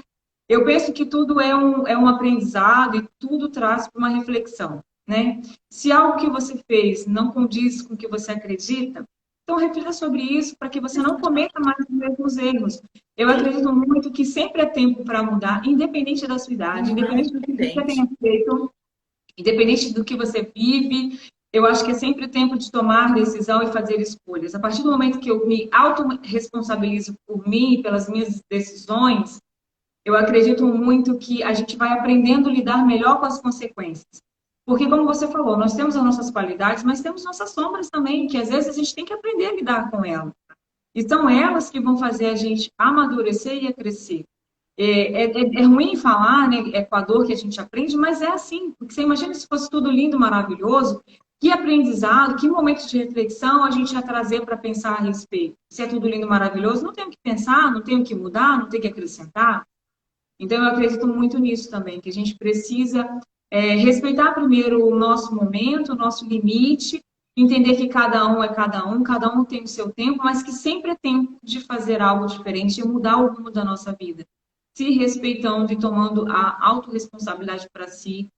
Eu penso que tudo é um aprendizado e tudo traz para uma reflexão, né? Se algo que você fez não condiz com o que você acredita, então reflita sobre isso para que você não cometa mais os mesmos erros. Eu acredito muito que sempre é tempo para mudar, independente da sua idade, independente do que você tenha Independente. feito, independente do que você vive. Eu acho que é sempre tempo de tomar decisão e fazer escolhas. A partir do momento que eu me autorresponsabilizo por mim, pelas minhas decisões, eu acredito muito que a gente vai aprendendo a lidar melhor com as consequências. Porque, como você falou, nós temos as nossas qualidades, mas temos nossas sombras também, que às vezes a gente tem que aprender a lidar com elas. E são elas que vão fazer a gente amadurecer e a crescer. É ruim falar, né? É com a dor que a gente aprende, mas é assim. Porque você imagina se fosse tudo lindo, maravilhoso, que aprendizado, que momento de reflexão a gente ia trazer para pensar a respeito. Se é tudo lindo, maravilhoso, não tenho que pensar, não tenho que mudar, não tenho que acrescentar. Então, eu acredito muito nisso também, que a gente precisa respeitar primeiro o nosso momento, o nosso limite, entender que cada um tem o seu tempo, mas que sempre é tempo de fazer algo diferente e mudar o rumo da nossa vida. Se respeitando e tomando a autorresponsabilidade para si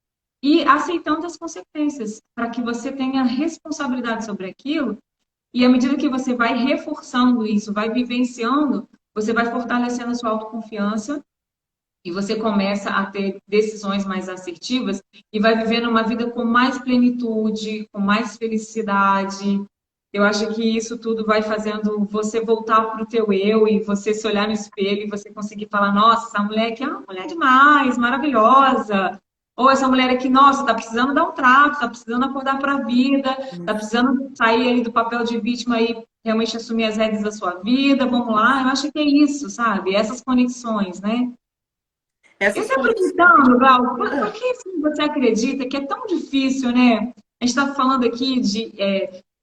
e aceitando as consequências, para que você tenha responsabilidade sobre aquilo. E à medida que você vai reforçando isso, vai vivenciando, você vai fortalecendo a sua autoconfiança e você começa a ter decisões mais assertivas e vai vivendo uma vida com mais plenitude, com mais felicidade. Eu acho que isso tudo vai fazendo você voltar para o teu eu e você se olhar no espelho e você conseguir falar, nossa, essa mulher aqui é uma mulher demais, maravilhosa. Ou essa mulher aqui, nossa, tá precisando dar um trato, tá precisando acordar para a vida, tá precisando sair aí do papel de vítima e realmente assumir as rédeas da sua vida. Vamos lá, eu acho que é isso, sabe? Essas conexões, né? Eu Essas estou conexões. perguntando, Gal, por que assim, você acredita que é tão difícil, né? A gente está falando aqui de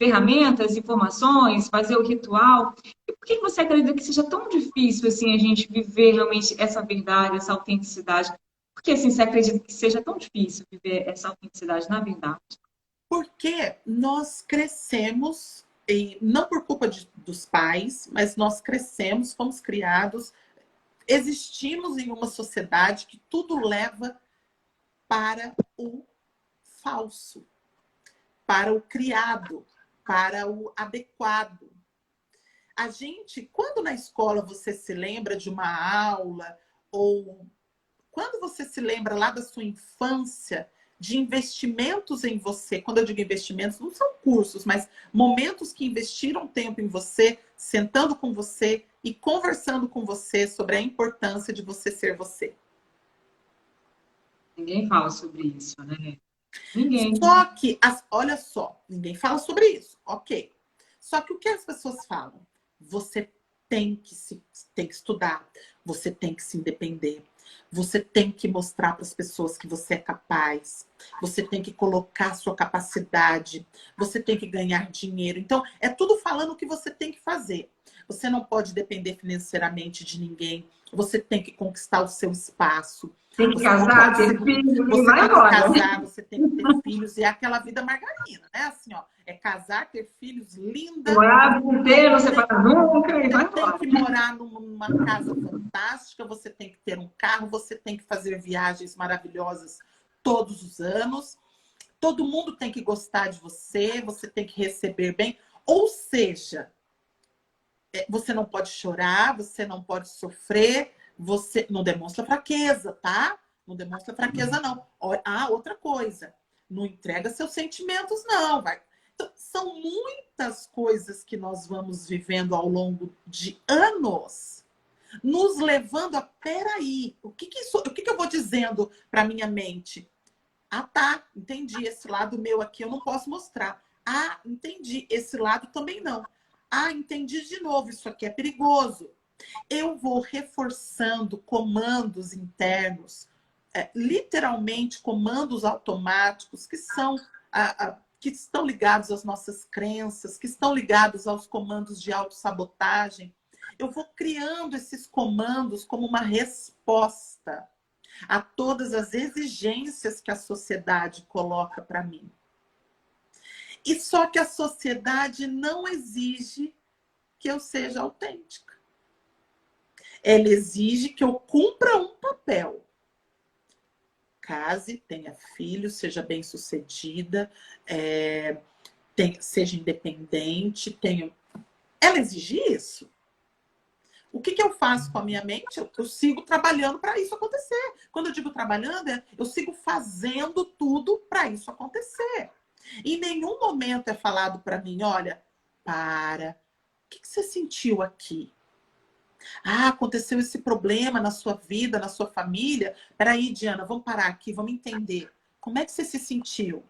ferramentas, informações, fazer o ritual. E por que você acredita que seja tão difícil assim a gente viver realmente essa verdade, essa autenticidade? Por que assim você acredita que seja tão difícil viver essa autenticidade na verdade? Porque nós crescemos, e não por culpa dos pais, mas nós crescemos, fomos criados, existimos em uma sociedade que tudo leva para o falso, para o criado, para o adequado. A gente, quando na escola você se lembra de uma aula, ou quando você se lembra lá da sua infância, de investimentos em você, quando eu digo investimentos, não são cursos, mas momentos que investiram tempo em você, sentando com você e conversando com você sobre a importância de você ser você. Ninguém fala sobre isso, né? Ninguém. Só que, olha só, ninguém fala sobre isso, ok. Só que o que as pessoas falam? Você tem que estudar, você tem que se independer, você tem que mostrar para as pessoas que você é capaz, você tem que colocar sua capacidade, você tem que ganhar dinheiro. Então, é tudo falando o que você tem que fazer. Você não pode depender financeiramente de ninguém, você tem que conquistar o seu espaço. Tem que casar, ter filho, Você vai tem que embora. casar, você tem que ter filhos, e é aquela vida margarina, né? Assim, ó, é casar, ter filhos, linda. Morar inteiro, não separa nunca e vai Tem embora. que morar numa casa fantástica, você tem que ter um carro, você tem que fazer viagens maravilhosas todos os anos. Todo mundo tem que gostar de você, você tem que receber bem. Ou seja, você não pode chorar, você não pode sofrer, você não demonstra fraqueza, tá? Não demonstra fraqueza, não. Outra coisa, não entrega seus sentimentos, não. Vai. Então, são muitas coisas que nós vamos vivendo ao longo de anos, nos levando a, peraí, o que eu vou dizendo para minha mente? Ah, tá, entendi, esse lado meu aqui eu não posso mostrar. Ah, entendi, esse lado também não. Ah, entendi de novo, isso aqui é perigoso. Eu vou reforçando comandos internos, literalmente comandos automáticos que são que estão ligados às nossas crenças, que estão ligados aos comandos de autossabotagem. Eu vou criando esses comandos como uma resposta. a todas as exigências que a sociedade coloca para mim. E só que a sociedade não exige que eu seja autêntica. Ela exige que eu cumpra um papel. Case, tenha filhos, seja bem-sucedida, seja independente, tenha... Ela exige isso. O que eu faço com a minha mente? Eu sigo trabalhando para isso acontecer. Quando eu digo trabalhando, eu sigo fazendo tudo para isso acontecer. Em nenhum momento é falado para mim, olha, para, o que você sentiu aqui? Ah, aconteceu esse problema na sua vida, na sua família. Peraí, Diana, vamos parar aqui, vamos entender. Como é que você se sentiu?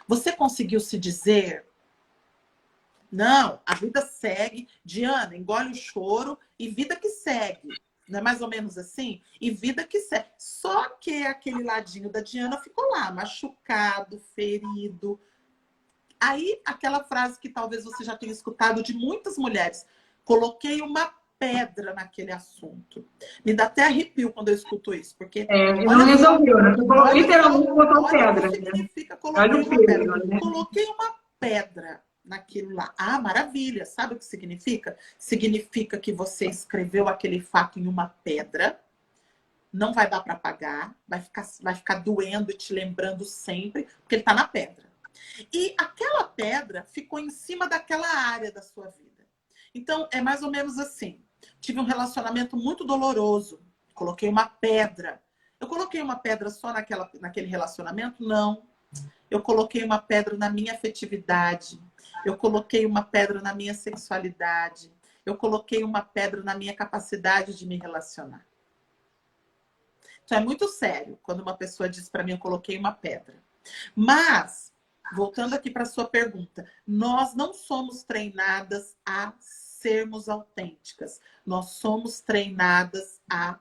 Você conseguiu se dizer? Não, a vida segue. Diana, engole o choro e vida que segue. Não é mais ou menos assim? E vida que segue. Só que aquele ladinho da Diana ficou lá, machucado, ferido. Aí, aquela frase que talvez você já tenha escutado de muitas mulheres. Coloquei uma pedra naquele assunto. Me dá até arrepio quando eu escuto isso. Porque, e não resolveu, né? Você literalmente botou pedra. O que significa coloquei uma pedra? Né? Coloquei uma pedra naquilo lá. Ah, maravilha. Sabe o que significa? Significa que você escreveu aquele fato em uma pedra, não vai dar para apagar, vai ficar doendo e te lembrando sempre, porque ele está na pedra. E aquela pedra ficou em cima daquela área da sua vida. Então, é mais ou menos assim. Tive um relacionamento muito doloroso. Coloquei uma pedra. Eu coloquei uma pedra só naquele relacionamento? Não. Eu coloquei uma pedra na minha afetividade. Eu coloquei uma pedra na minha sexualidade. Eu coloquei uma pedra na minha capacidade de me relacionar. Então é muito sério quando uma pessoa diz para mim, eu coloquei uma pedra. Mas, voltando aqui para a sua pergunta, nós não somos treinadas a sermos autênticas. Nós somos treinadas a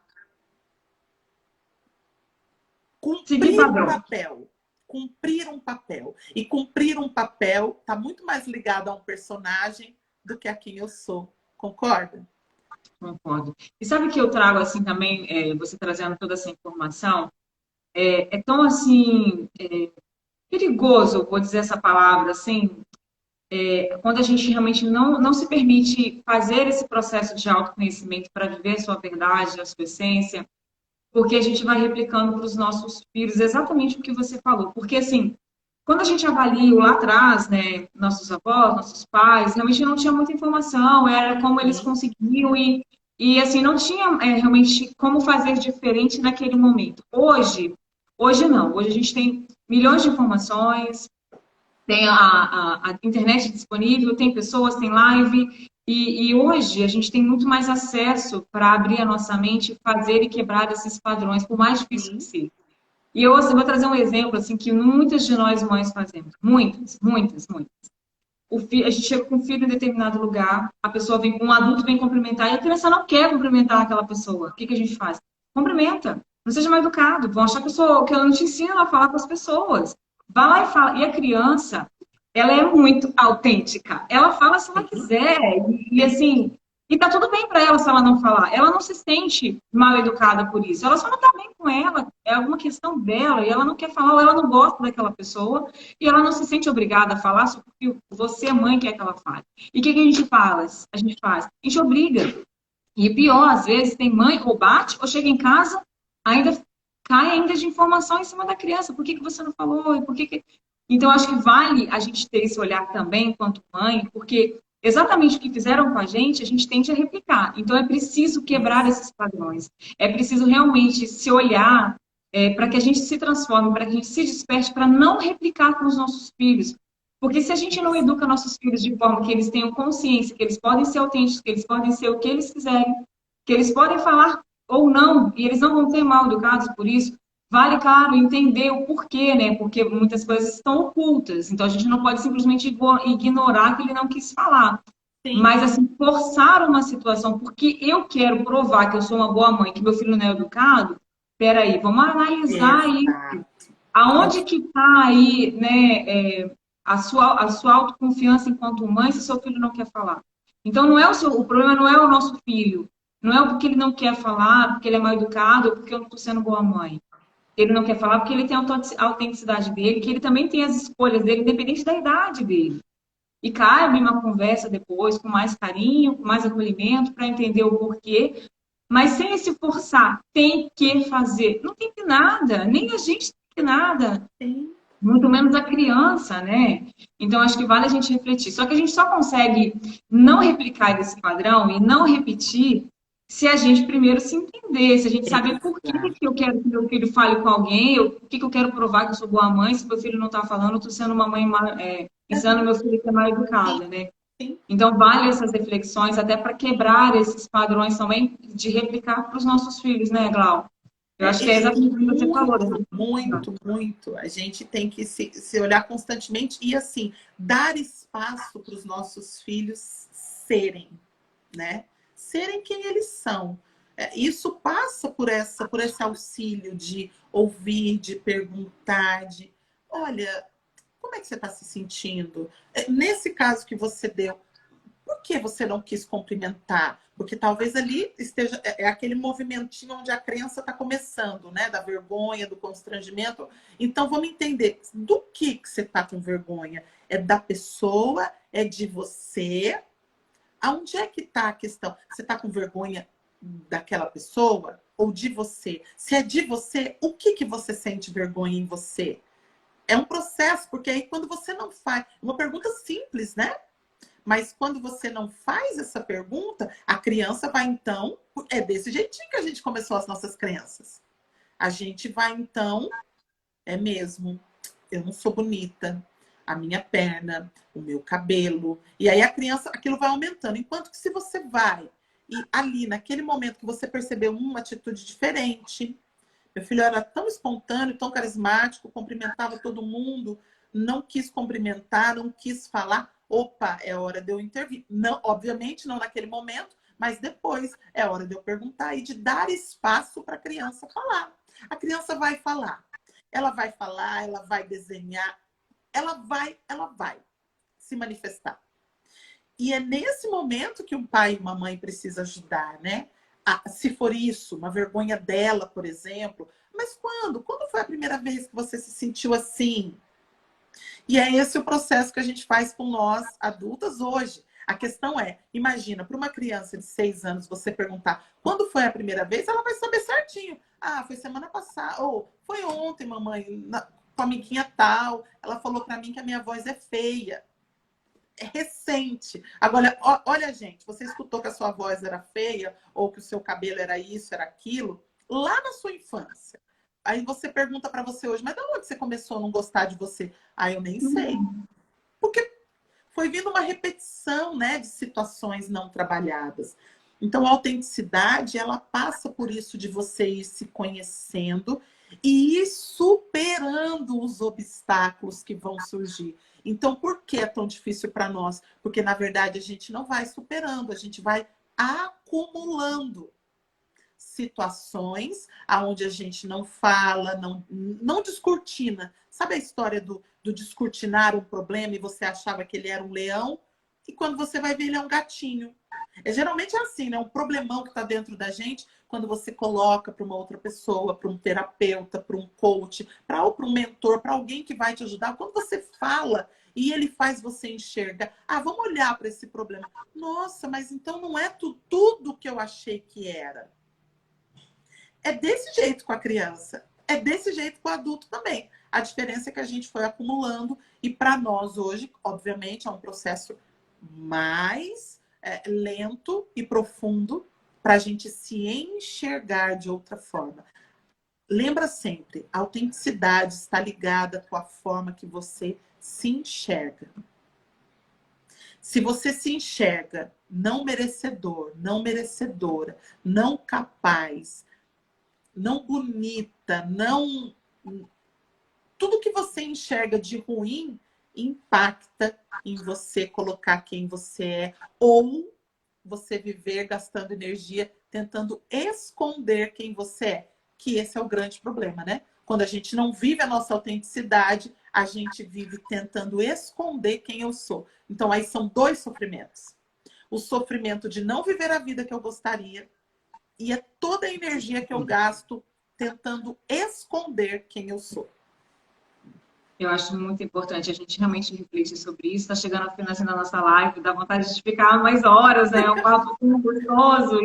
cumprir um papel. Cumprir um papel. E cumprir um papel está muito mais ligado a um personagem do que a quem eu sou. Concorda? Concordo. E sabe que eu trago assim também, você trazendo toda essa informação, é tão assim perigoso, vou dizer essa palavra assim, quando a gente realmente não se permite fazer esse processo de autoconhecimento para viver a sua verdade, a sua essência, porque a gente vai replicando para os nossos filhos exatamente o que você falou. Porque, assim, quando a gente avalia lá atrás, né, nossos avós, nossos pais, realmente não tinha muita informação, era como eles conseguiam e assim, não tinha realmente como fazer diferente naquele momento. Hoje não. Hoje a gente tem milhões de informações, tem a internet disponível, tem pessoas, tem live, e hoje a gente tem muito mais acesso para abrir a nossa mente, fazer e quebrar esses padrões, por mais difícil que seja. E eu vou trazer um exemplo assim, que muitas de nós mães fazemos. Muitas. A gente chega com um filho em determinado lugar, a pessoa vem, um adulto vem cumprimentar, e a criança não quer cumprimentar aquela pessoa. O que a gente faz? Cumprimenta. Não seja mal educado. Vão achar que eu não te ensino a falar com as pessoas. Vai lá e fala. E a criança, ela é muito autêntica. Ela fala se ela quiser. E assim, e tá tudo bem para ela se ela não falar. Ela não se sente mal educada por isso. Ela só não tá bem com ela. É alguma questão dela. E ela não quer falar, ou ela não gosta daquela pessoa. E ela não se sente obrigada a falar só porque você, mãe, quer que ela fale. E o que a gente faz? A gente obriga. E pior, às vezes, tem mãe ou bate, ou chega em casa, ainda cai ainda de informação em cima da criança. Por que você não falou? E por que... Então, acho que vale a gente ter esse olhar também, enquanto mãe, porque exatamente o que fizeram com a gente tende a replicar. Então, é preciso quebrar esses padrões. É preciso realmente se olhar para que a gente se transforme, para que a gente se desperte, para não replicar com os nossos filhos. Porque se a gente não educa nossos filhos de forma que eles tenham consciência, que eles podem ser autênticos, que eles podem ser o que eles quiserem, que eles podem falar ou não, e eles não vão ser mal educados por isso, vale, claro, entender o porquê, né? Porque muitas coisas estão ocultas. Então, a gente não pode simplesmente ignorar que ele não quis falar. Sim. Mas, assim, forçar uma situação, porque eu quero provar que eu sou uma boa mãe, que meu filho não é educado, peraí, vamos analisar isso. Aonde que está aí, né, a sua autoconfiança enquanto mãe se seu filho não quer falar? Então, o problema não é o nosso filho. Não é porque ele não quer falar, porque ele é mal educado, ou porque eu não estou sendo boa mãe. Ele não quer falar porque ele tem a autenticidade dele, que ele também tem as escolhas dele, independente da idade dele. E cabe uma conversa depois, com mais carinho, com mais acolhimento, para entender o porquê, mas sem esse forçar, tem que fazer. Não tem que nada, nem a gente tem que nada, Sim. muito menos a criança, né? Então, acho que vale a gente refletir. Só que a gente só consegue não replicar esse padrão e não repetir se a gente primeiro se entender, se a gente saber por que Exato. que eu quero que meu filho fale com alguém, ou por que que eu quero provar que eu sou boa mãe, se meu filho não está falando, eu estou sendo uma mãe, ensinando meu filho a ser mal Sim, educada, né? sim. Então, vale essas reflexões até para quebrar esses padrões também de replicar para os nossos filhos, né, Glau? Eu acho que é exatamente o que você falou, Muito, né? muito, muito. A gente tem que se olhar constantemente e, assim, dar espaço para os nossos filhos serem, né? Serem quem eles são. Isso passa por esse auxílio de ouvir, de perguntar, de olha, como é que você está se sentindo? Nesse caso que você deu, por que você não quis cumprimentar? Porque talvez ali esteja aquele movimentinho onde a crença está começando, né? Da vergonha, do constrangimento. Então vamos entender do que você está com vergonha. É da pessoa, é de você. Aonde é que está a questão? Você está com vergonha daquela pessoa ou de você? Se é de você, o que você sente vergonha em você? É um processo, porque aí quando você não faz, uma pergunta simples, né? Mas quando você não faz essa pergunta, a criança vai então, é desse jeitinho que a gente começou as nossas crenças. A gente vai então, é mesmo, eu não sou bonita, a minha perna, o meu cabelo. E aí a criança, aquilo vai aumentando. Enquanto que se você vai e ali, naquele momento que você percebeu uma atitude diferente, meu filho era tão espontâneo, tão carismático, cumprimentava todo mundo, não quis cumprimentar, não quis falar. Opa, é hora de eu intervir. Não, obviamente não naquele momento, mas depois é hora de eu perguntar e de dar espaço para a criança falar. A criança vai falar. Ela vai falar, ela vai desenhar, ela vai se manifestar. E é nesse momento que um pai e uma mãe precisam ajudar, né? Se for isso, uma vergonha dela, por exemplo. Mas quando? Quando foi a primeira vez que você se sentiu assim? E é esse o processo que a gente faz com nós, adultas, hoje. A questão é, imagina, para uma criança de 6 anos, você perguntar quando foi a primeira vez, ela vai saber certinho. Ah, foi semana passada, ou foi ontem, mamãe, com a amiguinha tal. Ela falou para mim que a minha voz é feia. É recente. Agora, olha, gente, você escutou que a sua voz era feia, ou que o seu cabelo era isso, era aquilo, lá na sua infância. Aí você pergunta para você hoje, mas de onde você começou a não gostar de você? Ah, eu nem sei. Porque foi vindo uma repetição, né, de situações não trabalhadas. Então, a autenticidade, ela passa por isso de você ir se conhecendo e ir superando os obstáculos que vão surgir. Então, por que é tão difícil para nós? Porque, na verdade, a gente não vai superando, a gente vai acumulando situações aonde a gente não fala, não descortina. Sabe a história do descortinar um problema e você achava que ele era um leão? E quando você vai ver, ele é um gatinho. Geralmente é assim, né? Um problemão que está dentro da gente, quando você coloca para uma outra pessoa, para um terapeuta, para um coach, para um mentor, para alguém que vai te ajudar. Quando você fala e ele faz você enxergar, ah, vamos olhar para esse problema. Nossa, mas então não é tudo que eu achei que era. É desse jeito com a criança. É desse jeito com o adulto também. A diferença é que a gente foi acumulando e para nós hoje, obviamente, é um processo mais lento e profundo para a gente se enxergar de outra forma. Lembra sempre, a autenticidade está ligada com a forma que você se enxerga. Se você se enxerga não merecedor, não merecedora, não capaz, não bonita, não... Tudo que você enxerga de ruim impacta em você colocar quem você é ou você viver gastando energia tentando esconder quem você é, que esse é o grande problema, né? Quando a gente não vive a nossa autenticidade, a gente vive tentando esconder quem eu sou. Então aí são dois sofrimentos. O sofrimento de não viver a vida que eu gostaria e é toda a energia que eu gasto tentando esconder quem eu sou. Eu acho muito importante a gente realmente refletir sobre isso. Está chegando ao finalzinho da nossa live, dá vontade de ficar mais horas, né? É um papo muito gostoso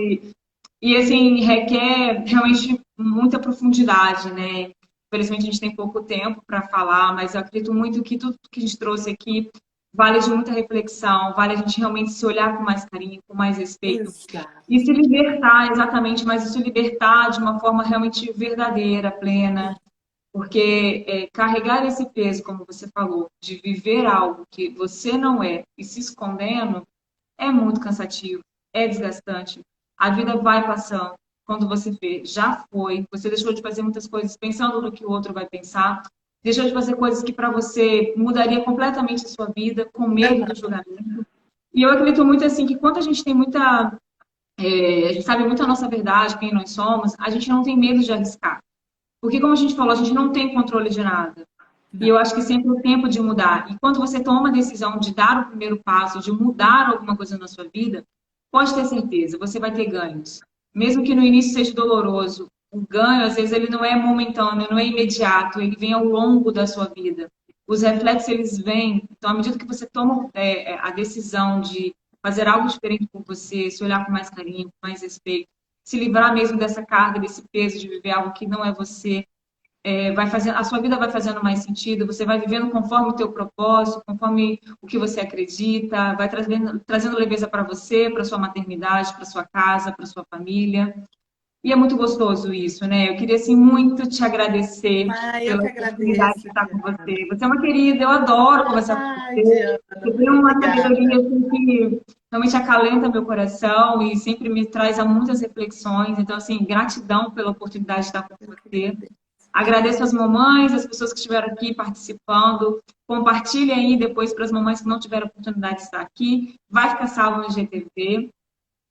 e assim, requer realmente muita profundidade, né? Infelizmente, a gente tem pouco tempo para falar, mas eu acredito muito que tudo que a gente trouxe aqui vale de muita reflexão, vale a gente realmente se olhar com mais carinho, com mais respeito Exato. e se libertar, exatamente, mas se libertar de uma forma realmente verdadeira, plena, porque carregar esse peso, como você falou, de viver algo que você não é e se escondendo, é muito cansativo, é desgastante. A vida vai passando. Quando você vê, já foi. Você deixou de fazer muitas coisas pensando no que o outro vai pensar. Deixou de fazer coisas que para você mudaria completamente a sua vida, com medo do julgamento. E eu acredito muito assim que quando a gente tem muita. A gente sabe muito a nossa verdade, quem nós somos, a gente não tem medo de arriscar. Porque, como a gente falou, a gente não tem controle de nada. E eu acho que sempre é o tempo de mudar. E quando você toma a decisão de dar o primeiro passo, de mudar alguma coisa na sua vida, pode ter certeza, você vai ter ganhos. Mesmo que no início seja doloroso, o ganho, às vezes, ele não é momentâneo, não é imediato, ele vem ao longo da sua vida. Os reflexos, eles vêm. Então, à medida que você toma a decisão de fazer algo diferente por você, se olhar com mais carinho, com mais respeito, se livrar mesmo dessa carga, desse peso de viver algo que não é você, vai fazendo, a sua vida vai fazendo mais sentido, você vai vivendo conforme o teu propósito, conforme o que você acredita, vai trazendo leveza para você, para sua maternidade, para sua casa, para sua família. E é muito gostoso isso, né? Eu queria, assim, muito te agradecer Eu pela que oportunidade agradeço, de estar com Diana. você. Você é uma querida, eu adoro conversar com você. Diana, Você tem muito uma obrigada. sabedoria assim, que realmente acalenta meu coração e sempre me traz a muitas reflexões. Então, assim, gratidão pela oportunidade de estar com Eu que você. agradeço. Agradeço as mamães, as pessoas que estiveram aqui participando. Compartilhe aí depois para as mamães que não tiveram oportunidade de estar aqui. Vai ficar salvo no GTV.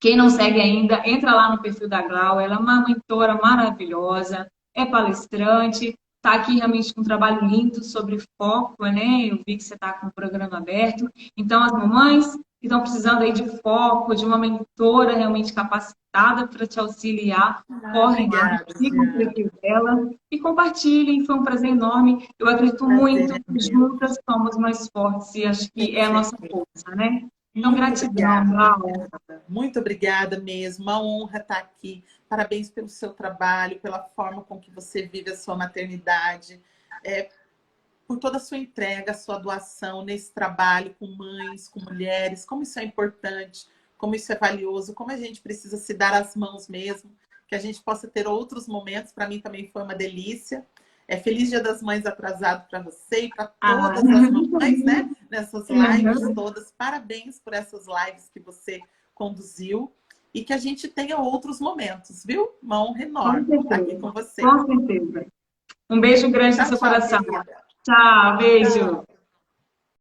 Quem não segue ainda, entra lá no perfil da Glau. Ela é uma mentora maravilhosa, é palestrante, está aqui realmente com um trabalho lindo sobre foco, né? Eu vi que você está com o programa aberto. Então, as mamães que estão precisando aí de foco, de uma mentora realmente capacitada para te auxiliar, correm lá, Obrigada, sigam o Diana. perfil dela e compartilhem. Foi um prazer enorme. Eu acredito Prazer muito é que meu. juntas somos mais fortes e acho Com que é a nossa certeza. força, né? Então, Muito gratidão, obrigada, Glau. Diana. Muito obrigada mesmo. Uma honra estar aqui. Parabéns pelo seu trabalho, pela forma com que você vive a sua maternidade, por toda a sua entrega, a sua doação nesse trabalho com mães, com mulheres. Como isso é importante, como isso é valioso, como a gente precisa se dar as mãos mesmo, que a gente possa ter outros momentos. Para mim também foi uma delícia. Feliz Dia das Mães atrasado para você e para todas as mamães, né? Nessas lives todas. Parabéns por essas lives que você conduziu e que a gente tenha outros momentos, viu? Uma honra enorme estar aqui com você. Com certeza. Um beijo grande no Tchau, seu tchau, coração. querida. Tchau, beijo. Tchau.